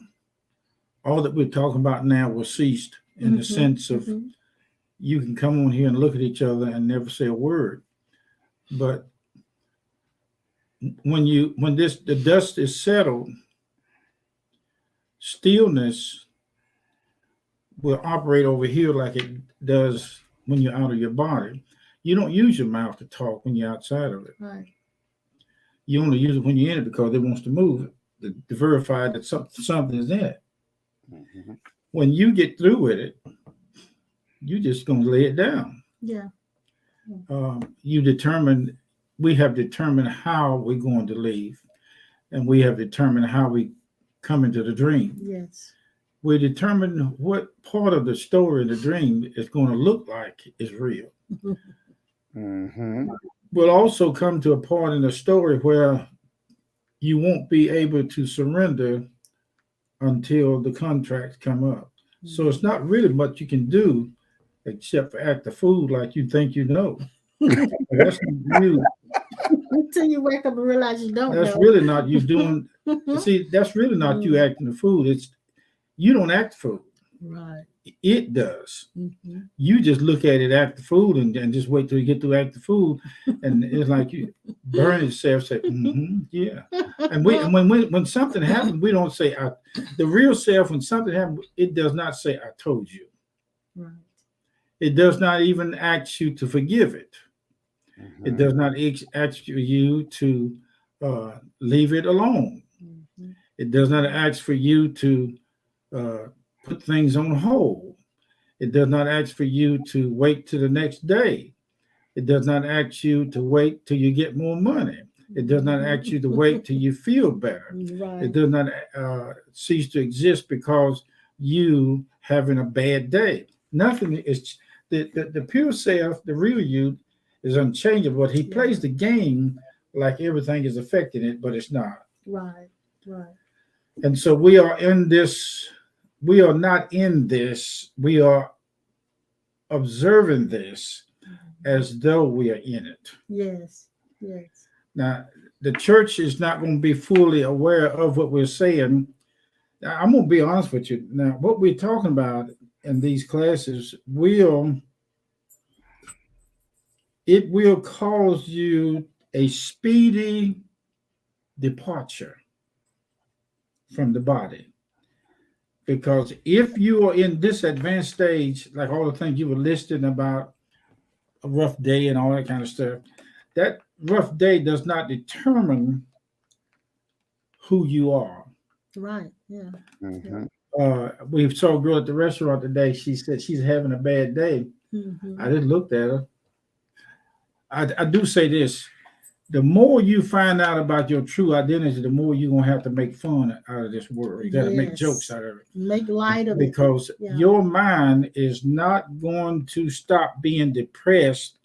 all that we're talking about now will cease, in the sense of you can come on here and look at each other and never say a word. But when the dust is settled, stillness will operate over here like it does when you're out of your body. You don't use your mouth to talk when you're outside of it. Right. You only use it when you're in it because it wants to move to verify that something is in it. When you get through with it, you're just going to lay it down. Yeah. You determine we have determined how we're going to leave, and we have determined how we come into the dream. Yes. We determine what part of the story in the dream is going to look like is real. Mm-hmm. We'll also come to a part in the story where you won't be able to surrender until the contracts come up. So it's not really much you can do except for act the fool like you think you know. That's not you. Until you wake up and realize you don't That's know. really not you doing. See, that's really not you acting the fool. It's you don't act the fool. Right. It does. Mm-hmm. You just look at it, act the fool, and just wait till you get to act the fool, and it's like you burn yourself. Say, yeah. And when something happens, we don't say the real self. When something happens, it does not say I told you. Right. It does not even ask you to forgive it. Mm-hmm. It does not ask you to leave it alone. Mm-hmm. It does not ask for you to put things on hold. It does not ask for you to wait to the next day. It does not ask you to wait till you get more money. It does not ask you to wait till you feel better. Right. It does not cease to exist because you having a bad day. Nothing is the pure self, the real you, is unchangeable. But he plays the game like everything is affecting it, but it's not. Right. Right. And so we are in this. We are not in this. We are observing this as though we are in it. Yes. Yes. Now, the church is not going to be fully aware of what we're saying. Now, I'm going to be honest with you. Now, what we're talking about in these classes it will cause you a speedy departure from the body. Because if you are in this advanced stage, like all the things you were listing about a rough day and all that kind of stuff, that rough day does not determine who you are. Right. Yeah. Mm-hmm. We saw a girl at the restaurant today. She said she's having a bad day. Mm-hmm. I just looked at her. I do say this. The more you find out about your true identity, the more you're going to have to make fun out of this world. You got to make jokes out of it. Make light of because it. your mind is not going to stop being depressed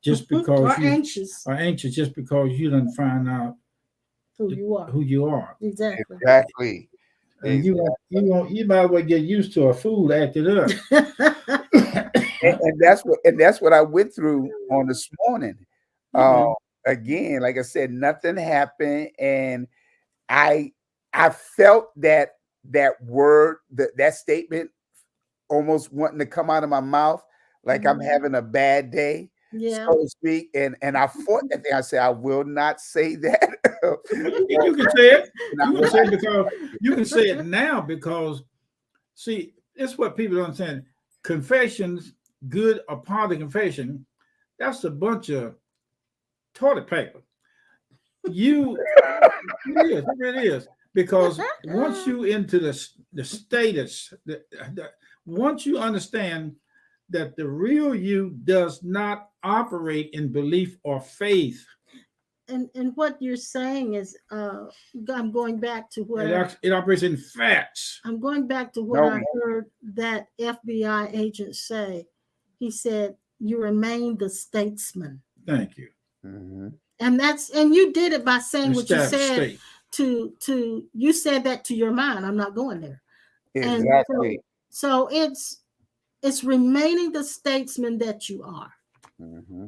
just because or anxious just because you didn't find out who you are. Exactly. And you might as well get used to a fool acting up. and that's what I went through on this morning. Again, like I said, nothing happened, and I felt that word, that statement, almost wanting to come out of my mouth, like I'm having a bad day, so to speak. And I fought that thing. I said, I will not say that. You can say it. You can say it now because, see, it's what people don't understand. Confessions, good or part of confession, that's a bunch of toilet paper. It really is. Because once you into the status, once you understand that the real you does not operate in belief or faith. And what you're saying is, I'm going back to what it operates in facts. I'm going back to what I heard that FBI agent say. He said, "You remain the statesman." Thank you. Mm-hmm. And you did it by saying what you said to you said that to your mind. I'm not going there. Exactly. So it's remaining the statesman that you are. Mm-hmm.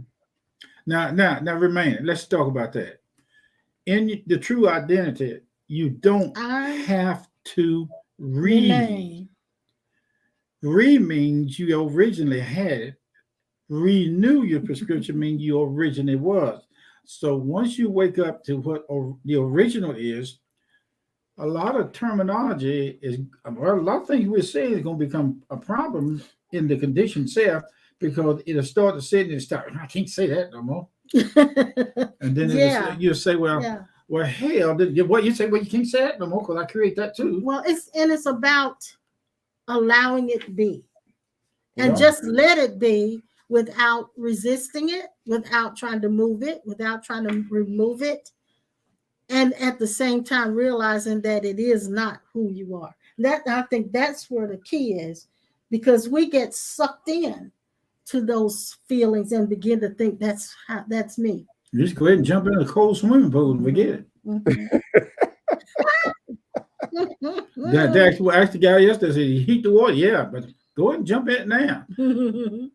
Now remain. Let's talk about that. In the true identity, you don't have to remain. Re means you originally had it. Renew your prescription means you originally was. So once you wake up to what the original is, a lot of terminology a lot of things we're saying is going to become a problem in the conditioned self because it'll start to sit and start. I can't say that no more. And then you'll say, well, hell, what you say? Well, you can't say that no more because I create that too. Well, it's about allowing it be, and just let it be without resisting it, without trying to move it, without trying to remove it, and at the same time realizing that it is not who you are. That, I think that's where the key is, because we get sucked in to those feelings and begin to think that's me. Just go ahead and jump in a cold swimming pool and forget it. Mhm. They asked the guy yesterday, said, "You heat the water?" Yeah, but go ahead and jump in it now.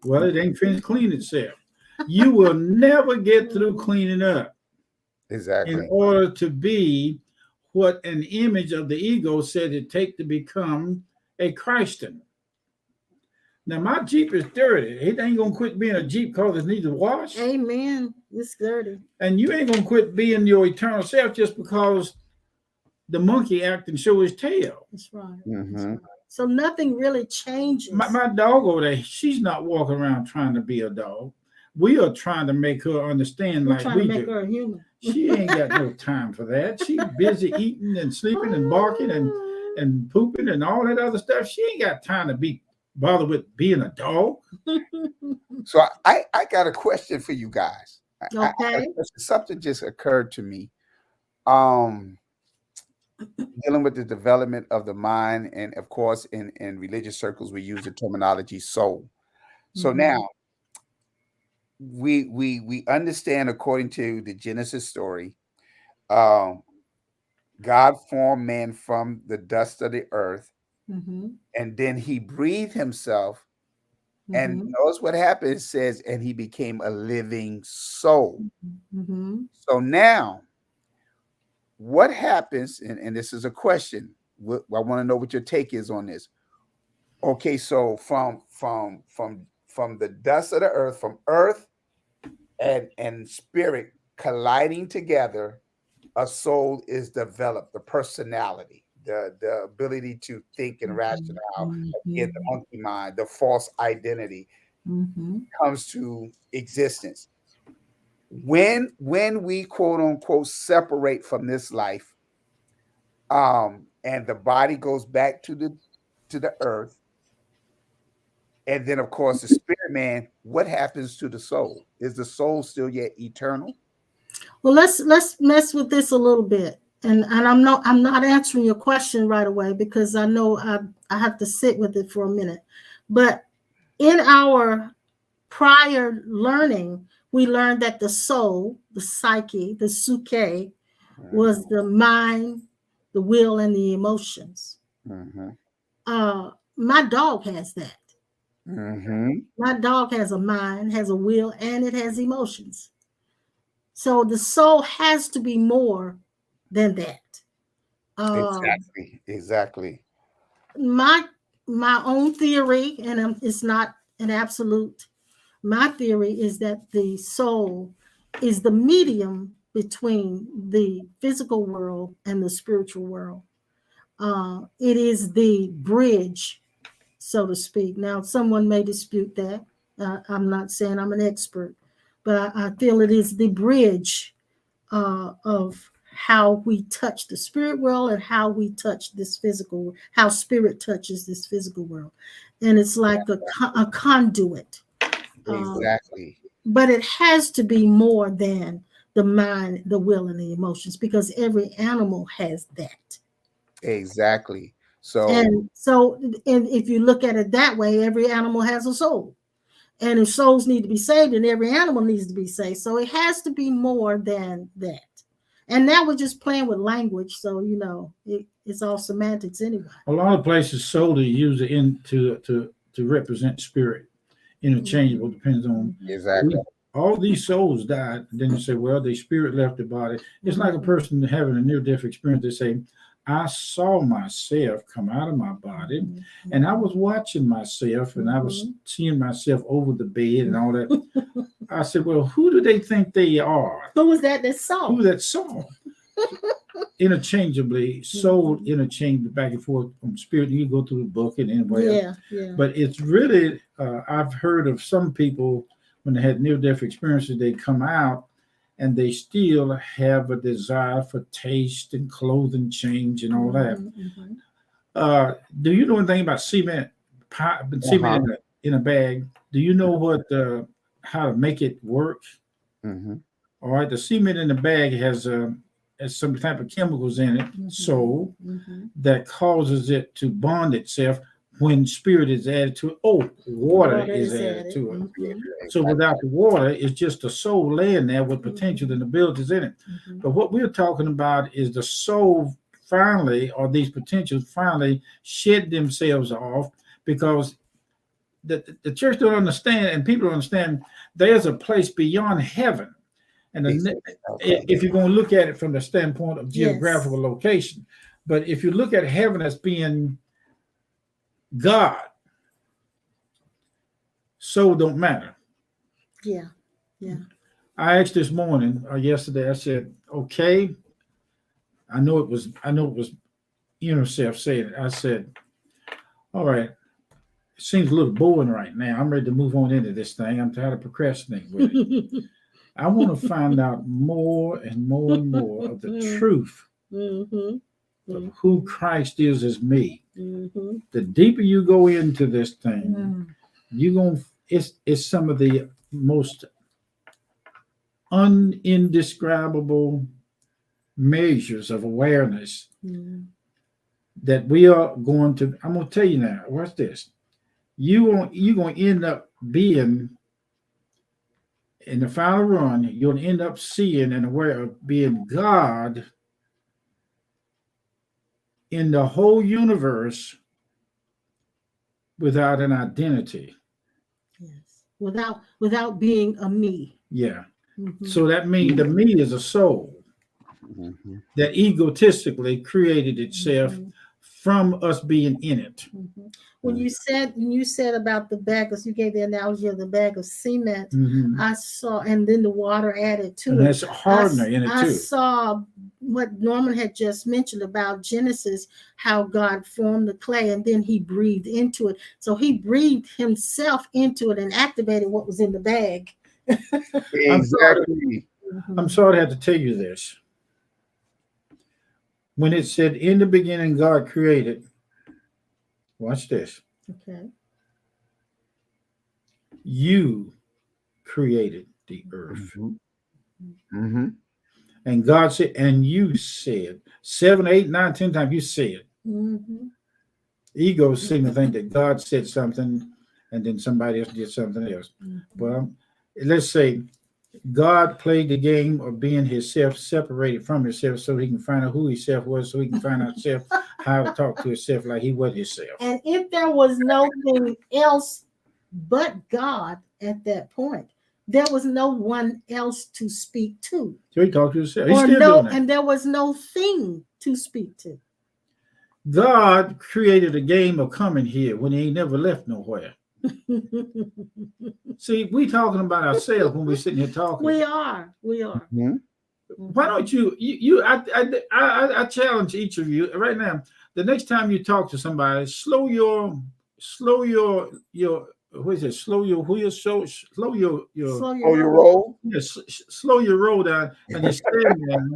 Well, it ain't finished cleaning itself. You will never get through cleaning up in Exactly. order to be what an image of the ego said it take to become a Christian. Now, my Jeep is dirty. It ain't going to quit being a Jeep because it needs a wash. Amen. It's dirty. And you ain't going to quit being your eternal self just because the monkey act and show his tail. That's right. Mm-hmm. That's right. So nothing really changes. My dog over there, she's not walking around trying to be a dog. We are trying to make her understand We're like trying we to make do. her a human. She ain't got no time for that. She's busy eating and sleeping and barking and pooping and all that other stuff. She ain't got time to be bothered with being a dog. So I got a question for you guys. Okay. Something just occurred to me. Dealing with the development of the mind, and of course, in religious circles, we use the terminology soul. So now we understand, according to the Genesis story, God formed man from the dust of the earth, and then He breathed Himself. And notice what happened. It says, and he became a living soul. So now, what happens? And this is a question. I want to know what your take is on this. Okay, so from the dust of the earth, from earth and spirit colliding together, a soul is developed. The personality, the ability to think and rationale, again, the monkey mind, the false identity comes to existence. When we quote unquote separate from this life, and the body goes back to the earth, and then of course the spirit man, what happens to the soul? Is the soul still yet eternal? Well, let's mess with this a little bit. And I'm not answering your question right away, because I know I have to sit with it for a minute. But in our prior learning, we learned that the soul, the psyche, the psyche, was the mind, the will, and the emotions. My dog has that. My dog has a mind, has a will, and it has emotions. So the soul has to be more than that. Exactly. My own theory, and it's not an absolute. My theory is that the soul is the medium between the physical world and the spiritual world. It is the bridge, so to speak. Now, someone may dispute that. I'm not saying I'm an expert, but I feel it is the bridge of how we touch the spirit world and how we touch this physical, how spirit touches this physical world. And it's like a conduit. Exactly. But it has to be more than the mind, the will, and the emotions, because every animal has that. Exactly. And if you look at it that way, every animal has a soul. And if souls need to be saved, and every animal needs to be saved. So it has to be more than that. And now we're just playing with language. So, it's all semantics anyway. A lot of places soul is used to represent spirit. Interchangeable, depends on. Exactly. All these souls died. And then you say, well, their spirit left the body. It's like a person having a near-death experience. They say, I saw myself come out of my body, and I was watching myself, and I was seeing myself over the bed and all that. I said, well, who do they think they are? Who was that saw? Who that saw? Interchangeably, soul interchangeable back and forth from spirit. You go through the book and anyway. Yeah. But it's really, I've heard of some people when they had near-death experiences, they come out and they still have a desire for taste and clothing change and all that. Do you know anything about cement? Cement in a bag, do you know what how to make it work? Mm-hmm. All right, the cement in the bag has some type of chemicals in it, so that causes it to bond itself when spirit is added to it. Oh, water is added to it. So without the water, it's just a soul laying there with potential and abilities in it. But what we're talking about is the soul finally, or these potentials finally shed themselves off, because the church don't understand, and people don't understand, there's a place beyond heaven. And if you're going to look at it from the standpoint of geographical location, but if you look at heaven as being God, soul don't matter. Yeah. I asked this morning or yesterday, I said, okay, I know it was UNICEF saying it. I said, all right, it seems a little boring right now. I'm ready to move on into this thing. I'm tired of procrastinating with it. I want to find out more and more and more of the truth of who Christ is as me. The deeper you go into this thing, it's some of the most indescribable measures of awareness that we are going to. I'm going to tell you now. Watch this. You're going to end up being, in the final run, you're going to end up seeing and aware of being God in the whole universe without an identity. Yes. Without being a me. Yeah. So that means the me is a soul that egotistically created itself from us being in it. When you said about the bag, because you gave the analogy of the bag of cement, I saw, and then the water added to it. There's a hardener in it too. I saw what Norman had just mentioned about Genesis, how God formed the clay and then he breathed into it. So he breathed himself into it and activated what was in the bag. Exactly. I'm sorry to have to tell you this. When it said, in the beginning, God created, watch this. Okay. You created the earth. And God said, and you said, 7, 8, 9, 10 times you said. Ego seem to think that God said something and then somebody else did something else. Well, let's say God played the game of being himself, separated from himself, so he can find out who himself was, so he can find out himself how to talk to himself like he was himself. And if there was nothing else but God at that point, there was no one else to speak to. So he talked to himself. He's still doing that. And there was no thing to speak to. God created a game of coming here when he ain't never left nowhere. See, we talking about ourselves when we're sitting here talking. We are. Why don't you I challenge each of you right now. The next time you talk to somebody, slow your what is it? Slow your roll. Yes, slow your roll down, and you stand there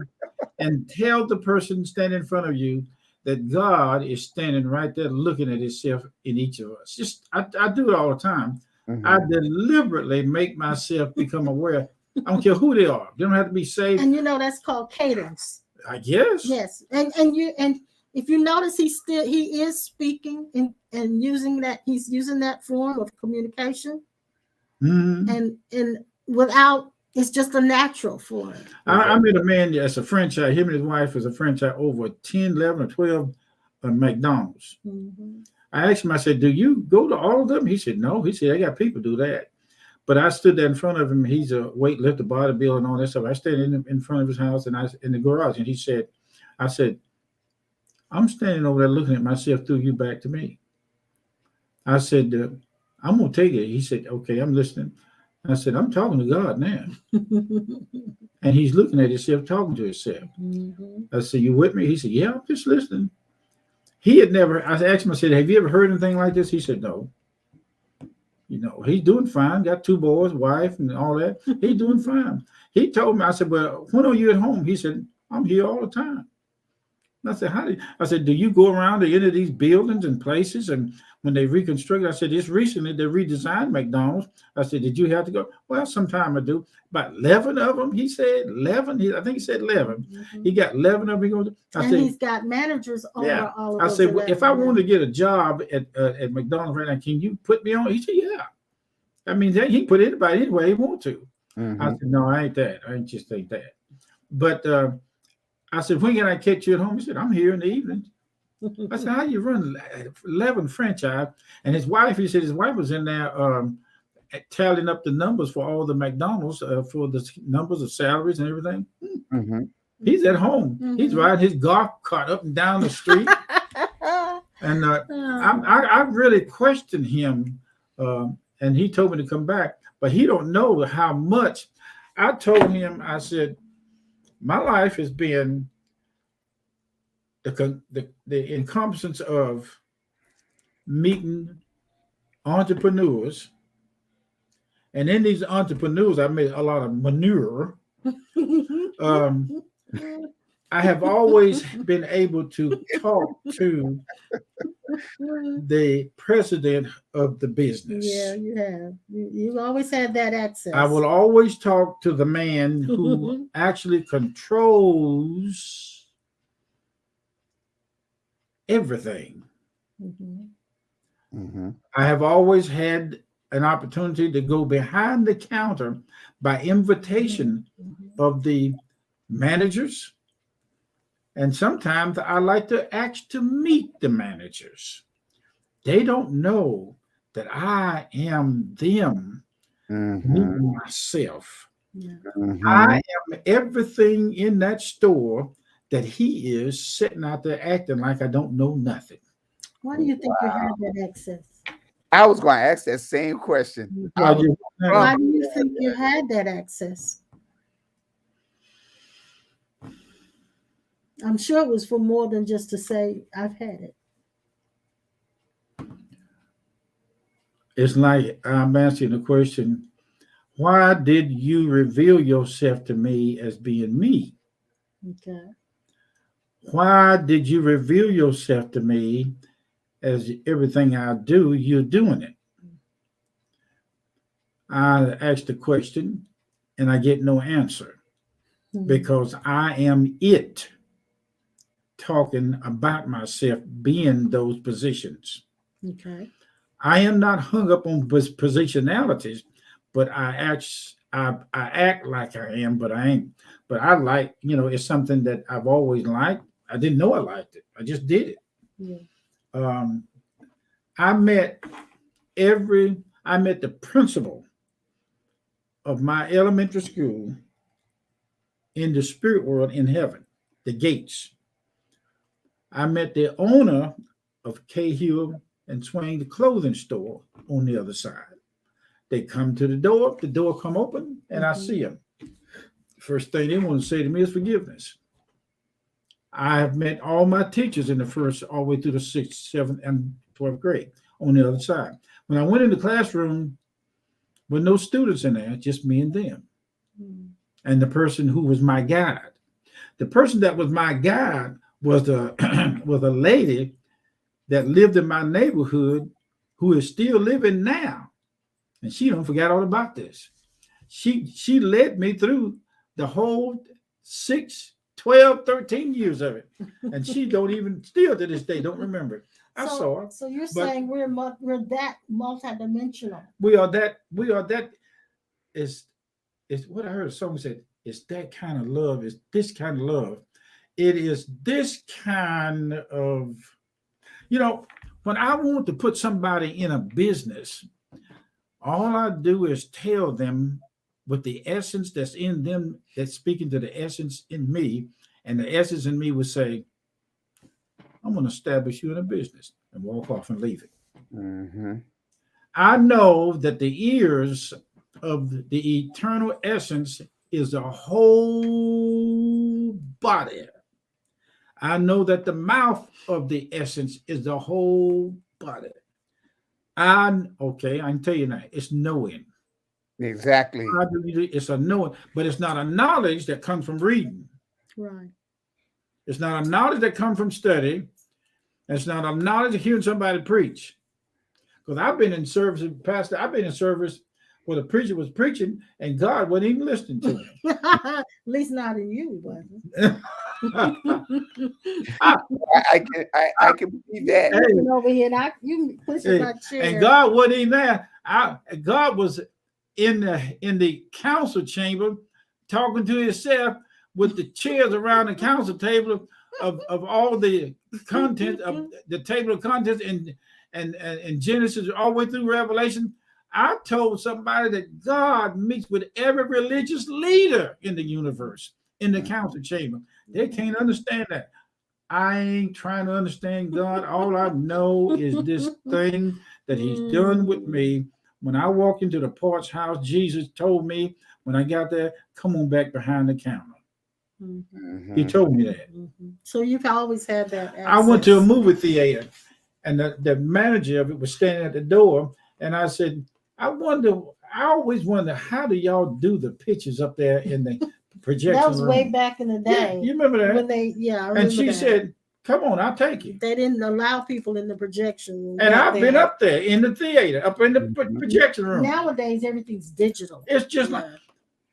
and tell the person standing in front of you that God is standing right there looking at himself in each of us. Just I do it all the time. I deliberately make myself become aware. I don't care who they are. They don't have to be saved. And that's called cadence. I guess. Yes. And if you notice, he is speaking and using that form of communication. And without, it's just a natural for him. I met a man that's a franchise. Him and his wife is a franchise over 10, 11, or 12 McDonald's. I asked him, I said, do you go to all of them? He said, no. He said, I got people do that. But I stood there in front of him. He's a weightlifter, bodybuilder, and all that stuff. I stayed in front of his house and I in the garage. And I said, I'm standing over there looking at myself through you back to me. I said, I'm going to take it. He said, okay, I'm listening. I said, I'm talking to God now. And he's looking at himself, talking to himself. I said, you with me? He said, yeah, I'm just listening. He had never, I asked him, I said, have you ever heard anything like this? He said, no. He's doing fine. Got 2 boys, wife, and all that. He's doing fine. He told me, I said, well, when are you at home? He said, I'm here all the time. I said, I said, do you go around to any of these buildings and places? And when they reconstruct, I said, just recently they redesigned McDonald's. I said, did you have to go? Well, sometime I do. About 11 of them, he said. 11. I think he said 11. Mm-hmm. He got 11 of them. He goes, and said, he's got managers over all of I those. said, well, if I want to get a job at McDonald's right now, can you put me on? He said, yeah. I mean, he can put anybody anywhere he want to. Mm-hmm. I said, no, I ain't that. I just ain't that. But I said, when can I catch you at home? He said, I'm here in the evening. I said, how you run 11 franchise? And his wife, he said his wife was in there tallying up the numbers for all the McDonald's for the numbers of salaries and everything. Mm-hmm. He's at home. Mm-hmm. He's riding his golf cart up and down the street. And I really questioned him. And he told me to come back. But he don't know how much. I told him, I said, my life has been the encompassance of meeting entrepreneurs. And in these entrepreneurs, I made a lot of manure. I have always been able to talk to the president of the business. Yeah, you have. You've always had that access. I will always talk to the man who actually controls everything. Mm-hmm. Mm-hmm. I have always had an opportunity to go behind the counter by invitation of the managers. And sometimes I like to ask to meet the managers. They don't know that I am them, meeting myself. Mm-hmm. I am everything in that store that he is sitting out there acting like I don't know nothing. Why do you think you have that access? I was going to ask that same question. Why do you think you had that access? I'm sure it was for more than just to say, I've had it. It's like I'm asking the question, why did you reveal yourself to me as being me? Okay. Why did you reveal yourself to me as everything I do, you're doing it? I ask the question and I get no answer because I am it. Talking about myself being those positions. Okay. I am not hung up on positionalities, but I act like I am, but I ain't. But I like, it's something that I've always liked. I didn't know I liked it. I just did it. Yeah. I met the principal of my elementary school in the spirit world in heaven, the gates. I met the owner of Cahill and Swain, the clothing store on the other side. They come to the door come open, and I see them. First thing they want to say to me is forgiveness. I have met all my teachers in the first, all the way through the 6th, 7th, and 12th grade on the other side. When I went in the classroom, with no students in there, just me and them. And the person who was my guide. The person that was my guide was a lady that lived in my neighborhood who is still living now. And she don't forget all about this. She led me through the whole 6, 12, 13 years of it. And she don't even, still to this day, don't remember it. I saw her. So you're saying we're that multidimensional. We are that is what I heard a song said, it's that kind of love, it's this kind of love. It is this kind of, when I want to put somebody in a business, all I do is tell them with the essence that's in them, that's speaking to the essence in me, and the essence in me would say, I'm going to establish you in a business, and walk off and leave it. Mm-hmm. I know that the ears of the eternal essence is the whole body. I know that the mouth of the essence is the whole body. I can tell you now, it's knowing. Exactly. It's a knowing, but it's not a knowledge that comes from reading. Right. It's not a knowledge that comes from study. It's not a knowledge of hearing somebody preach. Because I've been in service, Pastor, I've been in service where the preacher was preaching and God wasn't even listening to him. At least not in you, but I can believe that. looking over here, and you pushing my chair. And God wasn't even there. God was in the council chamber talking to himself with the chairs around the council table of all the content of the table of contents and Genesis all the way through Revelation. I told somebody that God meets with every religious leader in the universe in the council chamber. They can't understand that. I ain't trying to understand God. All I know is this thing that he's done with me. When I walked into the porch house, Jesus told me when I got there, come on back behind the counter. Mm-hmm. He told me that. Mm-hmm. So you've always had that access. I went to a movie theater and the manager of it was standing at the door. And I said, I always wonder, how do y'all do the pictures up there in the projection That was room? way back in the day. Yeah, you remember that? When I remember and she that. said, come on, I'll take you. They didn't allow people in the projection room. And I've been up there in the theater, up in the projection room. Nowadays, everything's digital. It's just like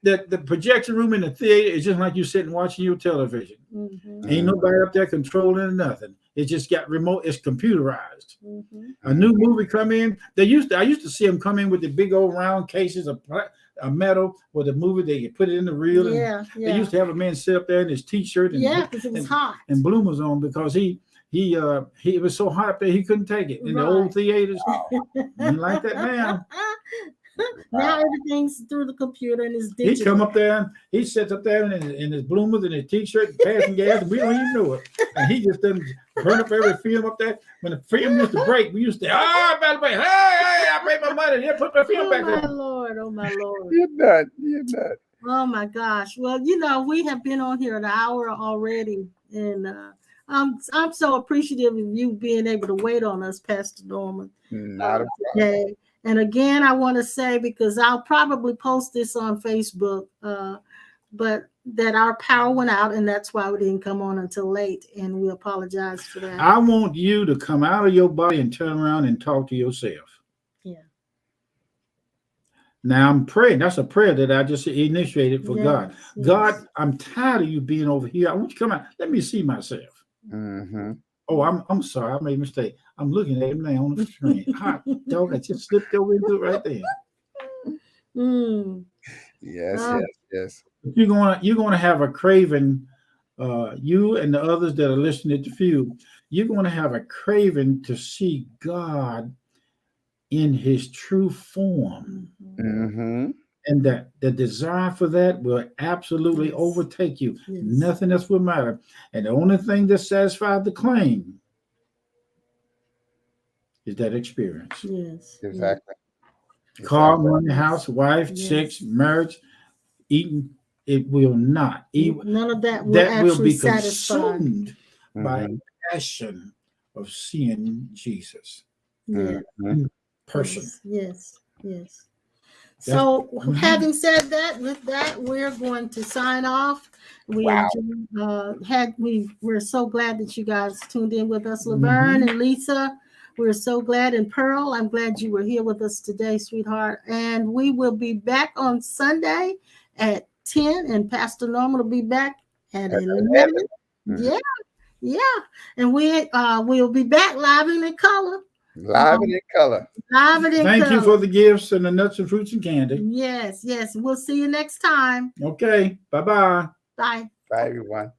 the projection room in the theater is just like you sitting watching your television. Mm-hmm. Ain't nobody up there controlling nothing. It just got remote. It's computerized. Mm-hmm. A new movie come in. I used to see them come in with the big old round cases of metal with the movie. They could put it in the reel. Yeah. They used to have a man sit up there in his t-shirt and because it was hot and bloomers on because he was so hot up there he couldn't take it in the old theaters. Ain't like that now. Now everything's through the computer and it's digital. He come up there, he sits up there in his bloomers and his t-shirt, passing gas, and we don't even know it. And he just doesn't burn up every film up there. When the film used to break, we used to, by the way, hey, I paid my money. Here, put the film back there. Oh my Lord. You're not. Oh my gosh. Well, we have been on here an hour already, and I'm so appreciative of you being able to wait on us, Pastor Norman. Not a problem. And again, I want to say, because I'll probably post this on Facebook, but that our power went out, and that's why we didn't come on until late, and we apologize for that. I want you to come out of your body and turn around and talk to yourself. Yeah. Now I'm praying. That's a prayer that I just initiated for God. Yes. God, I'm tired of you being over here. I want you to come out. Let me see myself. Mm-hmm. Oh, I'm sorry. I made a mistake. I'm looking at him now on the screen. Hot dog, I just slipped over into it right there. Yes. You're gonna have a craving. You and the others that are listening to few, you're gonna have a craving to see God in His true form, and that the desire for that will absolutely overtake you. Yes. Nothing else will matter, and the only thing that satisfies the claim is that experience. Yes, exactly. Car, money, house, wife, sex, marriage, eating. It will not. None of that will be consumed by passion of seeing Jesus. Yeah. Person. Yes. So, having said that, with that, we're going to sign off. We're so glad that you guys tuned in with us, Laverne and Lisa. We're so glad, and Pearl, I'm glad you were here with us today, sweetheart. And we will be back on Sunday at 10, and Pastor Norman will be back at 11. Yeah. And we'll be back live and in color. Thank you for the gifts and the nuts and fruits and candy. Yes. We'll see you next time. Okay. Bye-bye. Bye. Bye, everyone.